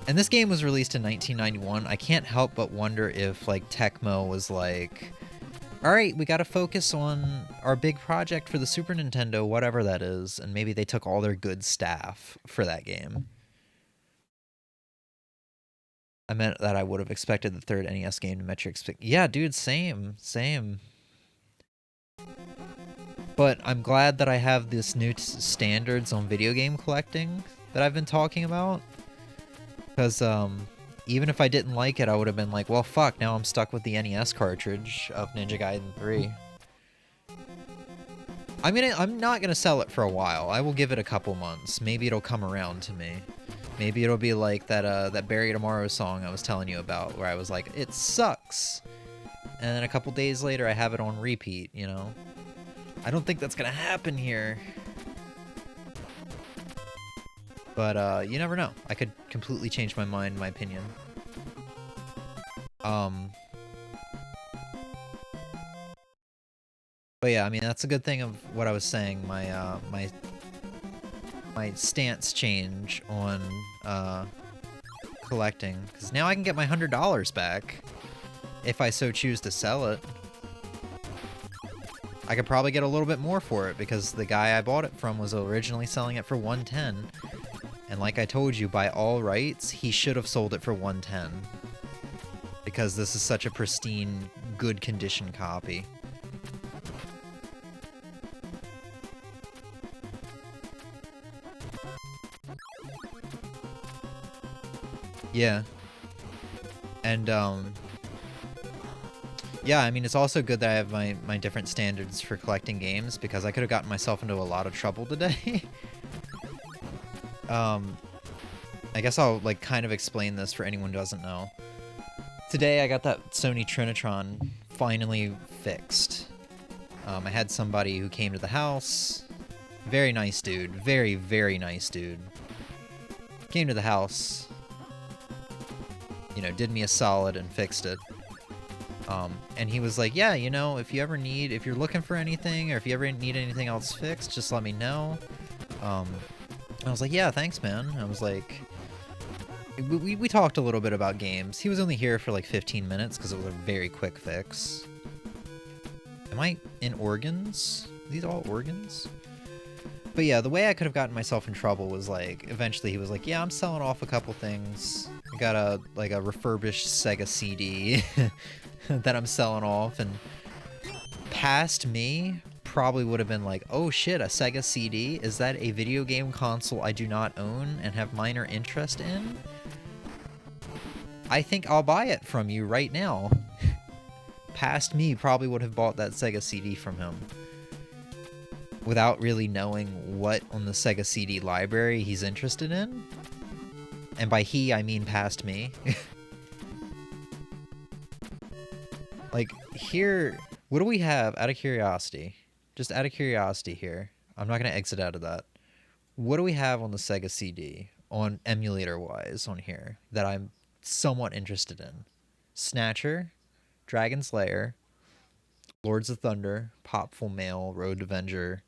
And this game was released in 1991. I can't help but wonder if, like, Tecmo was like, alright, we gotta focus on our big project for the Super Nintendo, whatever that is, and maybe they took all their good staff for that game. I meant that I would have expected the third NES game to match your yeah, dude, same. But I'm glad that I have this new standards on video game collecting that I've been talking about. Because even if I didn't like it, I would have been like, well, fuck, now I'm stuck with the NES cartridge of Ninja Gaiden 3. I'm not gonna sell it for a while. I will give it a couple months. Maybe it'll come around to me. Maybe it'll be like that Barry Tomorrow song I was telling you about, where I was like, it sucks. And then a couple days later, I have it on repeat, you know? I don't think that's gonna happen here. But, you never know. I could completely change my mind, my opinion. But yeah, I mean, that's a good thing of what I was saying. My stance change on, collecting. Because now I can get my $100 back. If I so choose to sell it. I could probably get a little bit more for it, because the guy I bought it from was originally selling it for $110. And like I told you, by all rights, he should have sold it for $110. Because this is such a pristine, good condition copy. Yeah. And, yeah, I mean, it's also good that I have my different standards for collecting games, because I could have gotten myself into a lot of trouble today. I guess I'll, like, kind of explain this for anyone who doesn't know. Today, I got that Sony Trinitron finally fixed. I had somebody who came to the house. Very nice dude. Very, very nice dude. Came to the house. You know, did me a solid and fixed it. And he was like, yeah, you know, if you're looking for anything, or if you ever need anything else fixed, just let me know. I was like, yeah, thanks, man. I was like, we talked a little bit about games. He was only here for like 15 minutes because it was a very quick fix. Am I in organs? Are these all organs? But yeah, the way I could have gotten myself in trouble was like, eventually he was like, yeah, I'm selling off a couple things. I got a refurbished Sega CD that I'm selling off, and past me probably would have been like, oh shit, a Sega CD? Is that a video game console I do not own and have minor interest in? I think I'll buy it from you right now. Past me probably would have bought that Sega CD from him without really knowing what on the Sega CD library he's interested in. And by he, I mean past me. Like, here, what do we have, out of curiosity? Just out of curiosity here. I'm not going to exit out of that. What do we have on the Sega CD, on emulator-wise, on here, that I'm somewhat interested in? Snatcher, Dragon's Lair, Lords of Thunder, Popful Mail, Road Avenger,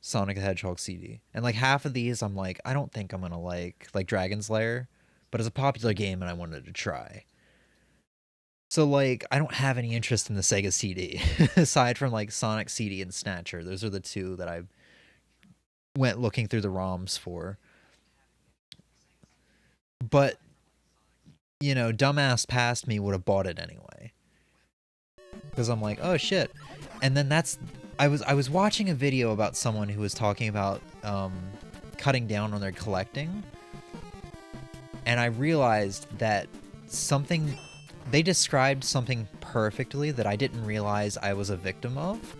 Sonic the Hedgehog CD. And like half of these I'm like, I don't think I'm gonna like Dragon's Lair, but it's a popular game and I wanted to try. So like, I don't have any interest in the Sega CD, aside from like Sonic CD and Snatcher. Those are the two that I went looking through the ROMs for. But, you know, dumbass past me would have bought it anyway. Because I'm like, oh shit. And then I was watching a video about someone who was talking about cutting down on their collecting, and I realized that they described something perfectly that I didn't realize I was a victim of.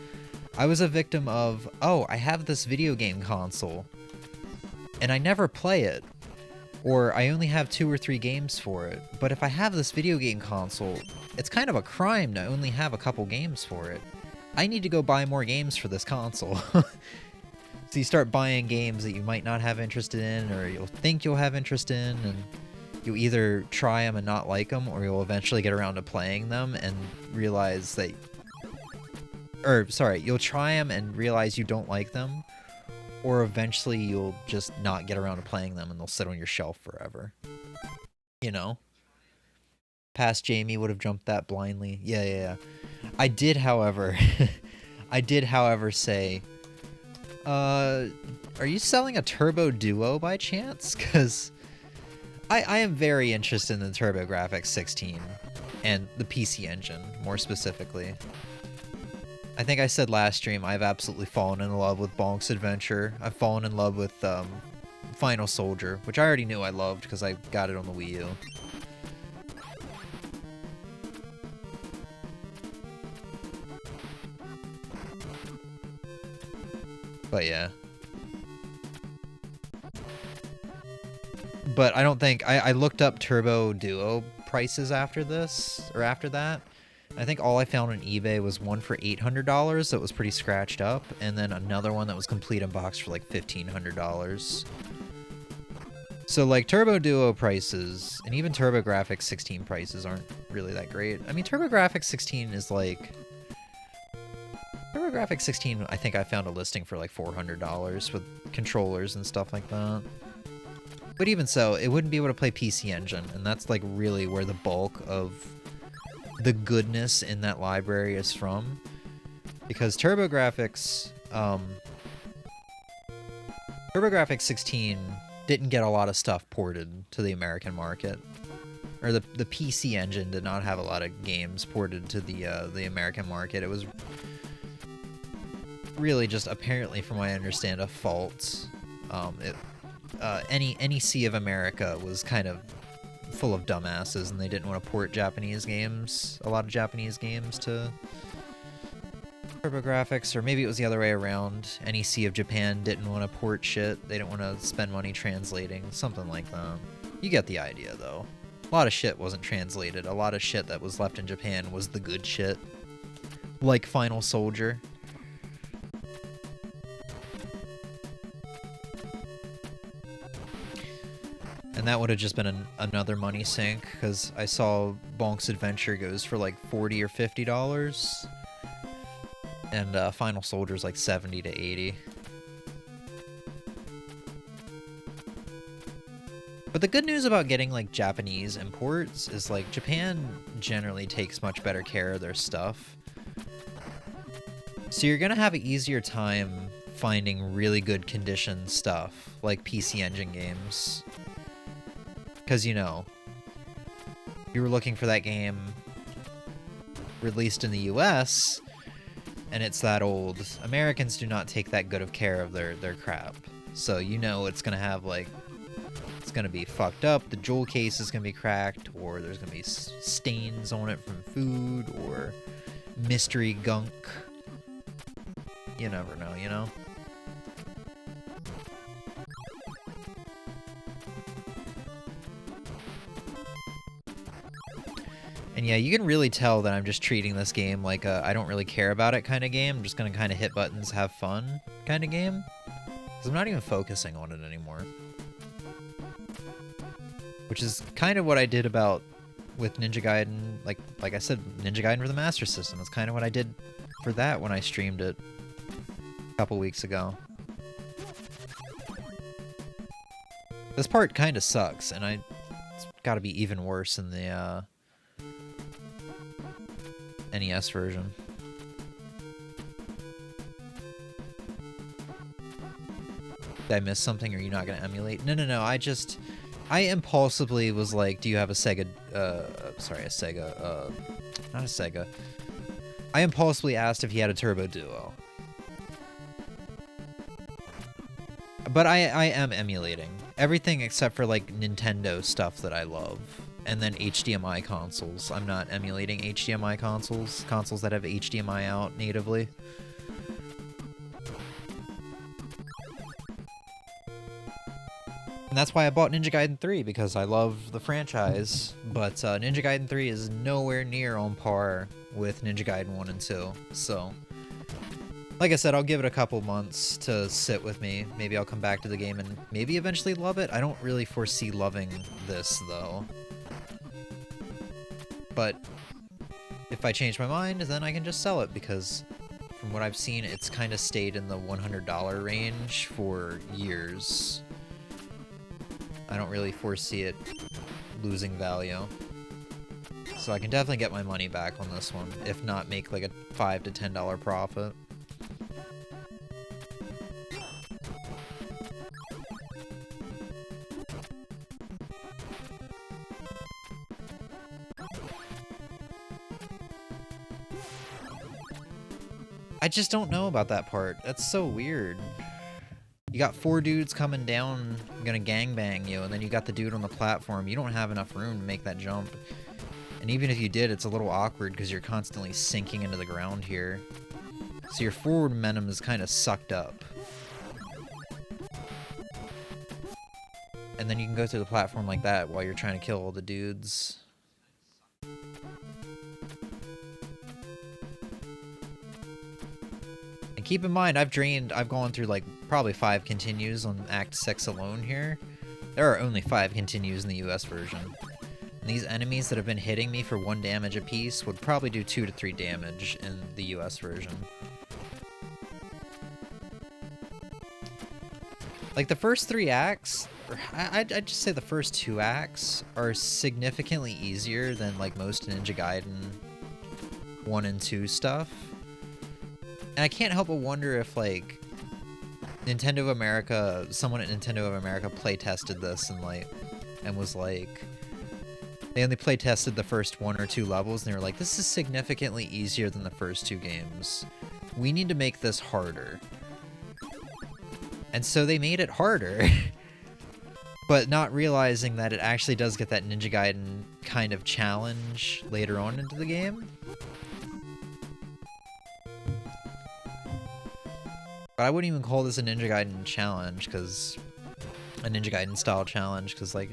I was a victim of, oh, I have this video game console, and I never play it, or I only have 2 or 3 games for it. But if I have this video game console, it's kind of a crime to only have a couple games for it. I need to go buy more games for this console. So you start buying games that you might not have interest in, or you'll think you'll have interest in, and you'll either try them and not like them, or you'll eventually get around to playing them and realize that... Or, sorry, you'll try them and realize you don't like them, or eventually you'll just not get around to playing them and they'll sit on your shelf forever. You know? Past Jamie would have jumped that blindly. Yeah. I did, however... say... are you selling a Turbo Duo by chance? Because I am very interested in the TurboGrafx 16 and the PC Engine, more specifically. I think I said last stream I've absolutely fallen in love with Bonk's Adventure. I've fallen in love with Final Soldier, which I already knew I loved because I got it on the Wii U. But yeah. But I don't think... I looked up Turbo Duo prices after this, or after that. I think all I found on eBay was one for $800 that was pretty scratched up, and then another one that was complete in box for like $1,500. So like Turbo Duo prices, and even TurboGrafx 16 prices aren't really that great. I mean, TurboGrafx 16 is like... TurboGrafx 16, I think I found a listing for like $400 with controllers and stuff like that. But even so, it wouldn't be able to play PC Engine, and that's like really where the bulk of the goodness in that library is from. Because TurboGrafx 16 didn't get a lot of stuff ported to the American market. Or the PC Engine did not have a lot of games ported to the American market. It was really just, apparently from what I understand, a fault. NEC of America was kind of full of dumbasses, and they didn't want to port Japanese games, a lot of Japanese games, to TurboGrafx, or maybe it was the other way around. NEC of Japan didn't want to port shit. They didn't want to spend money translating, something like that. You get the idea, though. A lot of shit wasn't translated. A lot of shit that was left in Japan was the good shit. Like Final Soldier. And that would have just been another money sink, because I saw Bonk's Adventure goes for like $40 or $50, and Final Soldier's like $70 to $80. But the good news about getting like Japanese imports is like Japan generally takes much better care of their stuff. So you're gonna have an easier time finding really good condition stuff, like PC Engine games. Because, you know, you were looking for that game released in the US, and it's that old. Americans do not take that good of care of their crap. So you know it's going to have, like, it's going to be fucked up, the jewel case is going to be cracked, or there's going to be stains on it from food, or mystery gunk. You never know, you know? And yeah, you can really tell that I'm just treating this game like a I don't really care about it kind of game. I'm just gonna kind of hit buttons, have fun kind of game. Because I'm not even focusing on it anymore. Which is kind of what I did with Ninja Gaiden. Like I said, Ninja Gaiden for the Master System. That's kind of what I did for that when I streamed it a couple weeks ago. This part kind of sucks, and it's got to be even worse in the NES version. Did I miss something? Or are you not going to emulate? No. I impulsively was like, do you have a Sega? Not a Sega. I impulsively asked if he had a Turbo Duo. But I am emulating everything except for like Nintendo stuff that I love. And then HDMI consoles. I'm not emulating HDMI consoles that have HDMI out natively. And that's why I bought Ninja Gaiden 3, because I love the franchise, but Ninja Gaiden 3 is nowhere near on par with Ninja Gaiden 1 and 2, so... Like I said, I'll give it a couple months to sit with me. Maybe I'll come back to the game and maybe eventually love it. I don't really foresee loving this, though. But if I change my mind, then I can just sell it, because from what I've seen, it's kind of stayed in the $100 range for years. I don't really foresee it losing value. So I can definitely get my money back on this one, if not make like a $5 to $10 profit. I just don't know about that part. That's so weird. You got 4 dudes coming down, gonna gangbang you, and then you got the dude on the platform. You don't have enough room to make that jump. And even if you did, it's a little awkward because you're constantly sinking into the ground here. So your forward momentum is kind of sucked up. And then you can go through the platform like that while you're trying to kill all the dudes. And keep in mind, I've gone through like probably 5 continues on Act 6 alone here. There are only 5 continues in the US version. And these enemies that have been hitting me for 1 damage apiece would probably do 2 to 3 damage in the US version. Like the first 3 acts, I'd just say the first 2 acts are significantly easier than like most Ninja Gaiden 1 and 2 stuff. And I can't help but wonder if like Nintendo of America, someone at Nintendo of America play-tested this and was like, they only play-tested the first 1 or 2 levels and they were like, this is significantly easier than the first 2 games. We need to make this harder. And so they made it harder, but not realizing that it actually does get that Ninja Gaiden kind of challenge later on into the game. But I wouldn't even call this a Ninja Gaiden challenge, because a Ninja Gaiden style challenge, because like,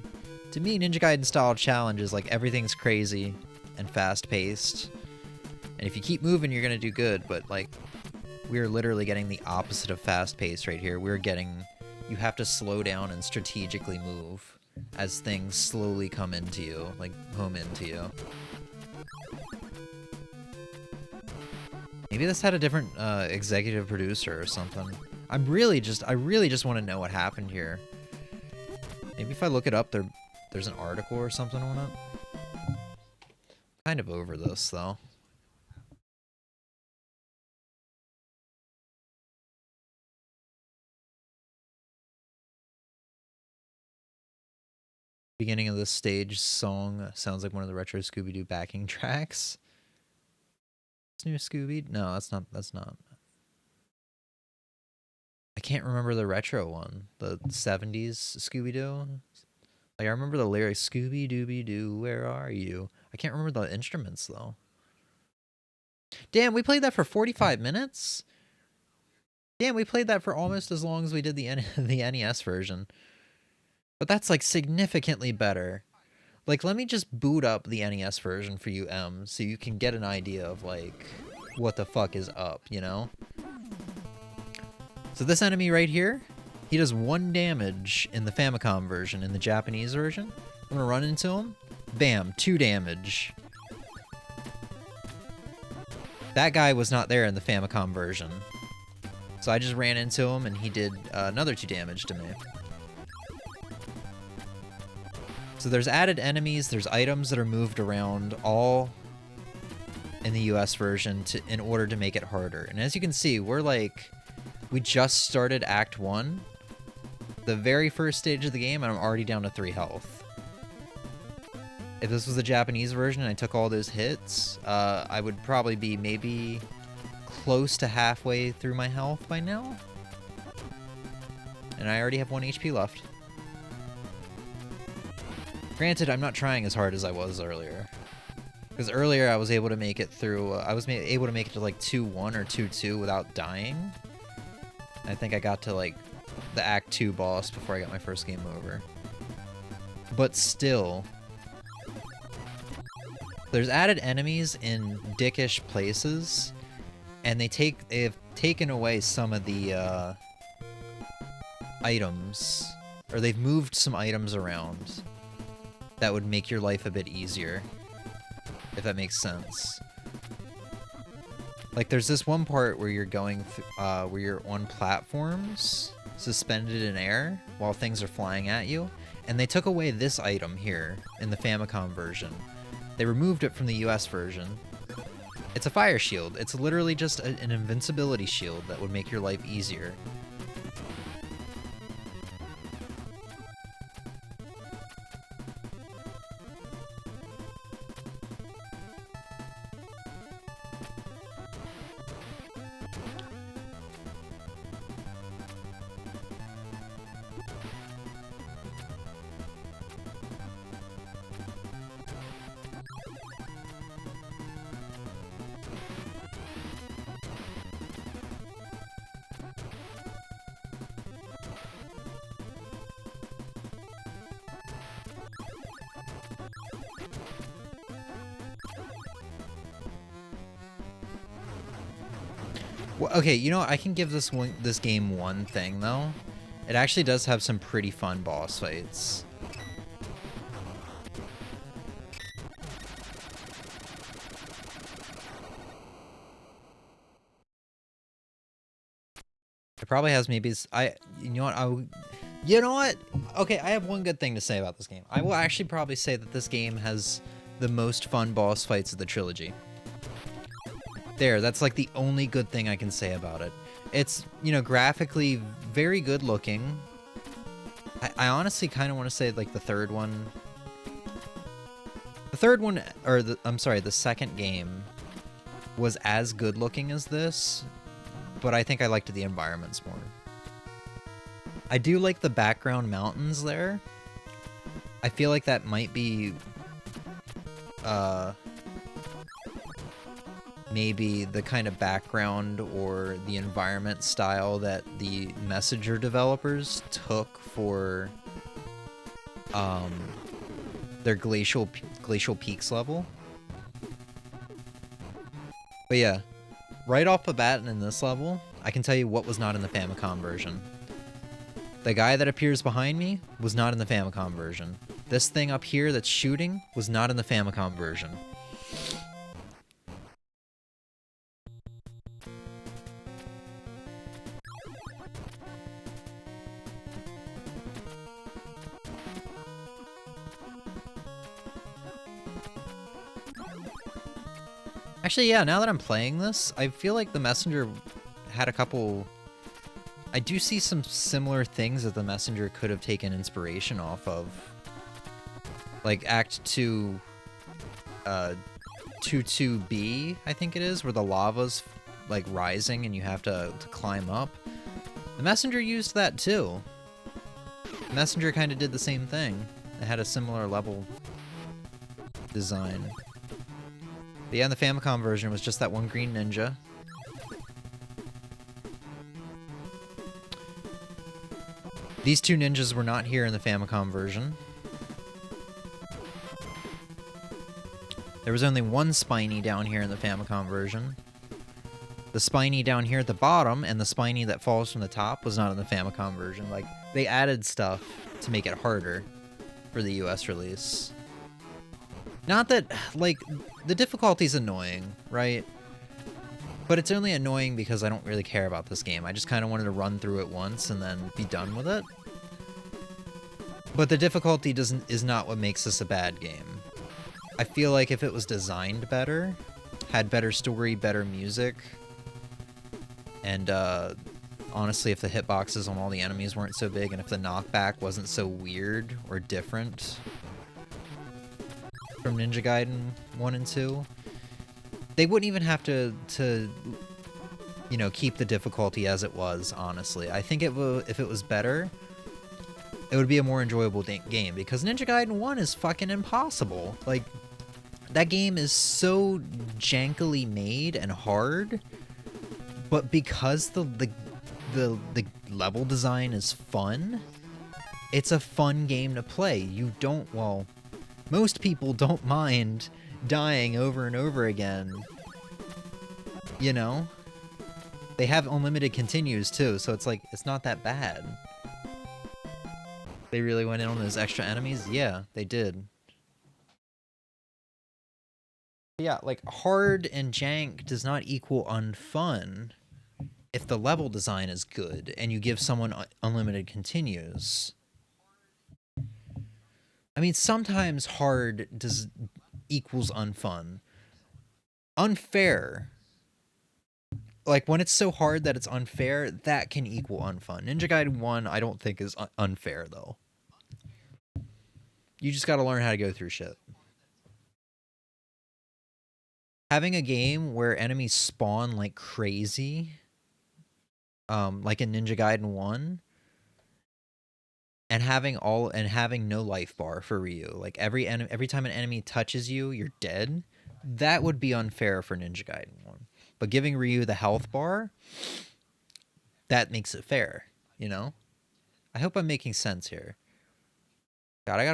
to me, Ninja Gaiden style challenge is like everything's crazy and fast-paced. And if you keep moving, you're gonna do good, but like, we're literally getting the opposite of fast-paced right here. We're getting, you have to slow down and strategically move as things slowly come into you, like home into you. Maybe this had a different executive producer or something. I really just want to know what happened here. Maybe if I look it up, there's an article or something on it. Kind of over this though. Beginning of this stage song sounds like one of the retro Scooby-Doo backing tracks. New Scooby? No, that's not. I can't remember the retro one. The 70s Scooby-Doo. Like, I remember the lyrics, Scooby-Dooby-Doo, where are you? I can't remember the instruments, though. Damn, we played that for 45 minutes? Damn, we played that for almost as long as we did the NES version. But that's, like, significantly better. Like, let me just boot up the NES version for you, M, so you can get an idea of, like, what the fuck is up, you know? So this enemy right here, he does 1 damage in the Famicom version. In the Japanese version, I'm gonna run into him. Bam, 2 damage. That guy was not there in the Famicom version. So I just ran into him, and he did another 2 damage to me. So there's added enemies, there's items that are moved around, all in the US version in order to make it harder. And as you can see, we just started Act 1, the very first stage of the game, and I'm already down to 3 health. If this was the Japanese version and I took all those hits, I would probably be maybe close to halfway through my health by now. And I already have 1 HP left. Granted, I'm not trying as hard as I was earlier. Because earlier I was able to make it through, I was able to make it to like 2-1 or 2-2 without dying. I think I got to like the Act 2 boss before I got my first game over. But still, there's added enemies in dickish places, and they've taken away some of the items, or they've moved some items around that would make your life a bit easier, if that makes sense. Like, there's this one part where you're going, where you're on platforms, suspended in air, while things are flying at you, and they took away this item here in the Famicom version. They removed it from the US version. It's a fire shield. It's literally just an invincibility shield that would make your life easier. Well, okay, you know what? I can give this game one thing though. It actually does have some pretty fun boss fights. It probably has maybe you know what? You know what? Okay, I have one good thing to say about this game. I will actually probably say that this game has the most fun boss fights of the trilogy. There, that's like the only good thing I can say about it. It's, you know, graphically very good looking. I honestly kind of want to say like the third one. The third one, or I'm sorry, the second game was as good looking as this, but I think I liked the environments more. I do like the background mountains there. I feel like that might be maybe the kind of background or the environment style that the Messenger developers took for their Glacial Peaks level. But yeah, right off the bat in this level, I can tell you what was not in the Famicom version. The guy that appears behind me was not in the Famicom version. This thing up here that's shooting was not in the Famicom version. Actually, yeah, now that I'm playing this, I feel like the Messenger had a couple... I do see some similar things that the Messenger could have taken inspiration off of. Like Act 2, 22B, I think it is, where the lava's like rising and you have to climb up. The Messenger used that too. The Messenger kind of did the same thing. It had a similar level design. But yeah, in the Famicom version, it was just that one green ninja. These two ninjas were not here in the Famicom version. There was only one Spiny down here in the Famicom version. The Spiny down here at the bottom and the Spiny that falls from the top was not in the Famicom version. Like, they added stuff to make it harder for the US release. Not that, like, the difficulty's annoying, right? But it's only annoying because I don't really care about this game. I just kind of wanted to run through it once and then be done with it. But the difficulty is not what makes this a bad game. I feel like if it was designed better, had better story, better music, and honestly, if the hitboxes on all the enemies weren't so big and if the knockback wasn't so weird or different from Ninja Gaiden 1 and 2, they wouldn't even have to you know, keep the difficulty as it was, honestly. I think if it was better, it would be a more enjoyable game, because Ninja Gaiden 1 is fucking impossible. Like, that game is so jankily made and hard, but because the the level design is fun. It's a fun game to play. You don't, well, most people don't mind dying over and over again. You know? They have unlimited continues too, so it's like, it's not that bad. They really went in on those extra enemies? Yeah, they did. Yeah, like, hard and jank does not equal unfun if the level design is good and you give someone unlimited continues. I mean, sometimes hard equals unfun. Unfair. Like, when it's so hard that it's unfair, that can equal unfun. Ninja Gaiden 1, I don't think is unfair, though. You just gotta learn how to go through shit. Having a game where enemies spawn like crazy, like in Ninja Gaiden 1, and having no life bar for Ryu, like every time an enemy touches you, you're dead. That would be unfair for Ninja Gaiden 1. But giving Ryu the health bar, that makes it fair, you know? I hope I'm making sense here. God, I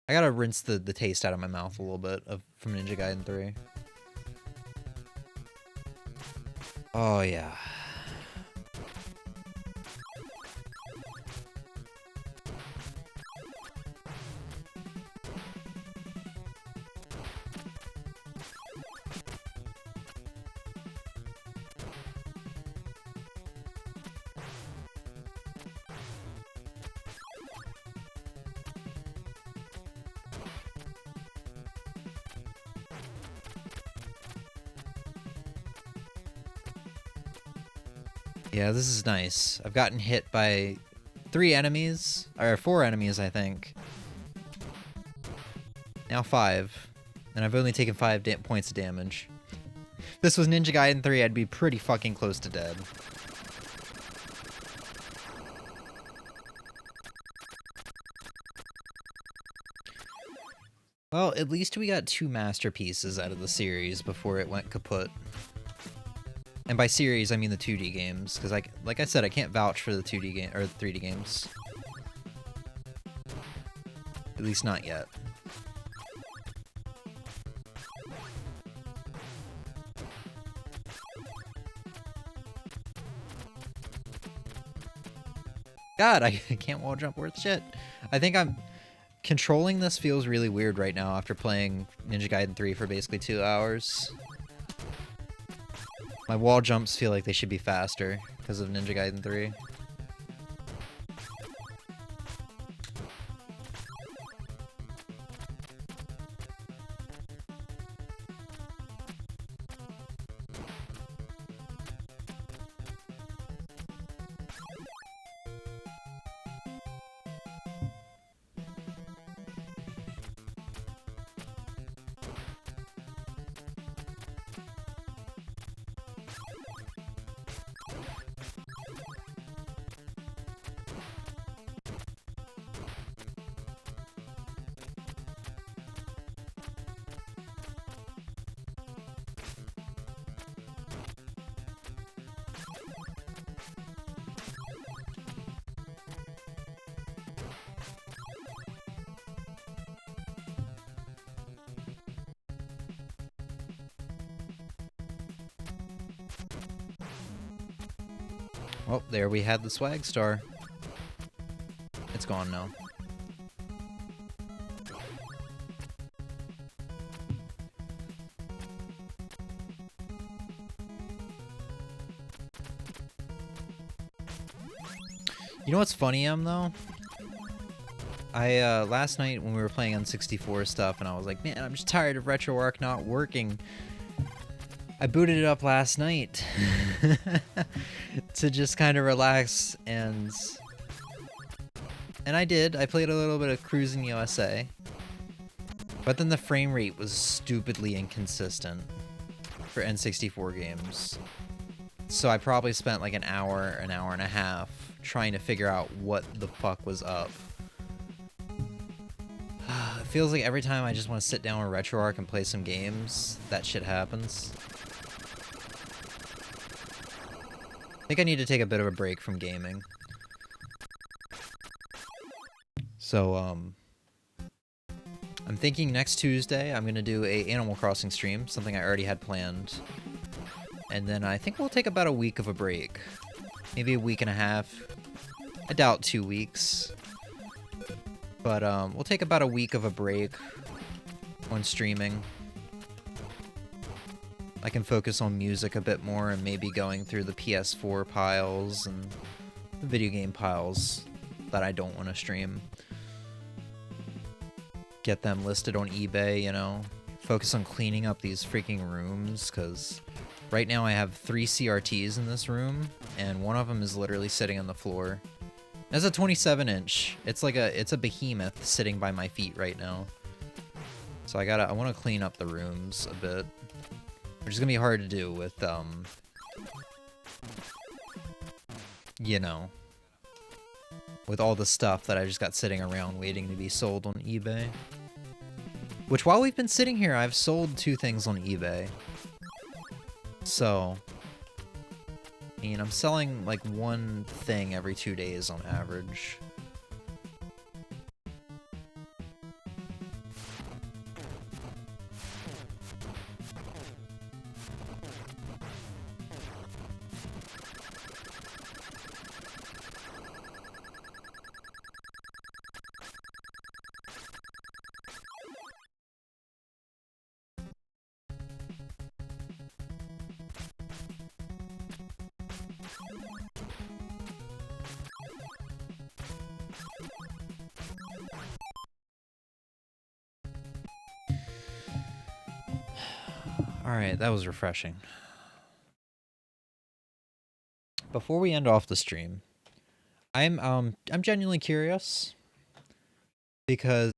gotta rinse the taste out of my mouth a little bit from Ninja Gaiden 3. Oh, yeah. Yeah, this is nice. I've gotten hit by 4 enemies, I think. Now 5. And I've only taken 5 points of damage. If this was Ninja Gaiden 3, I'd be pretty fucking close to dead. Well, at least we got 2 masterpieces out of the series before it went kaput. And by series, I mean the 2D games, because like I said, I can't vouch for the 2D game or 3D games. At least not yet. God, I can't wall jump worth shit. I think controlling this feels really weird right now after playing Ninja Gaiden 3 for basically 2 hours. My wall jumps feel like they should be faster because of Ninja Gaiden 3. Well, there we had the swag star. It's gone now. You know what's funny, though? Last night when we were playing N64 stuff, and I was like, man, I'm just tired of RetroArch not working. I booted it up last night to just kind of relax, and I did. I played a little bit of Cruising USA, but then the frame rate was stupidly inconsistent for N64 games. So I probably spent like an hour and a half trying to figure out what the fuck was up. It feels like every time I just want to sit down with RetroArch and play some games, that shit happens. think I need to take a bit of a break from gaming. So, I'm thinking next Tuesday I'm gonna do a Animal Crossing stream, something I already had planned. And then I think we'll take about a week of a break. Maybe a week and a half. I doubt 2 weeks. But, we'll take about a week of a break on streaming. I can focus on music a bit more and maybe going through the PS4 piles and the video game piles that I don't want to stream. Get them listed on eBay, you know? Focus on cleaning up these freaking rooms, because right now I have 3 CRTs in this room, and one of them is literally sitting on the floor. It's a 27-inch. It's a behemoth sitting by my feet right now. So I want to clean up the rooms a bit. Which is gonna be hard to do with, you know, with all the stuff that I just got sitting around waiting to be sold on eBay. Which, while we've been sitting here, I've sold 2 things on eBay. So, I mean, I'm selling like 1 thing every 2 days on average. Alright, that was refreshing. Before we end off the stream, I'm genuinely curious, because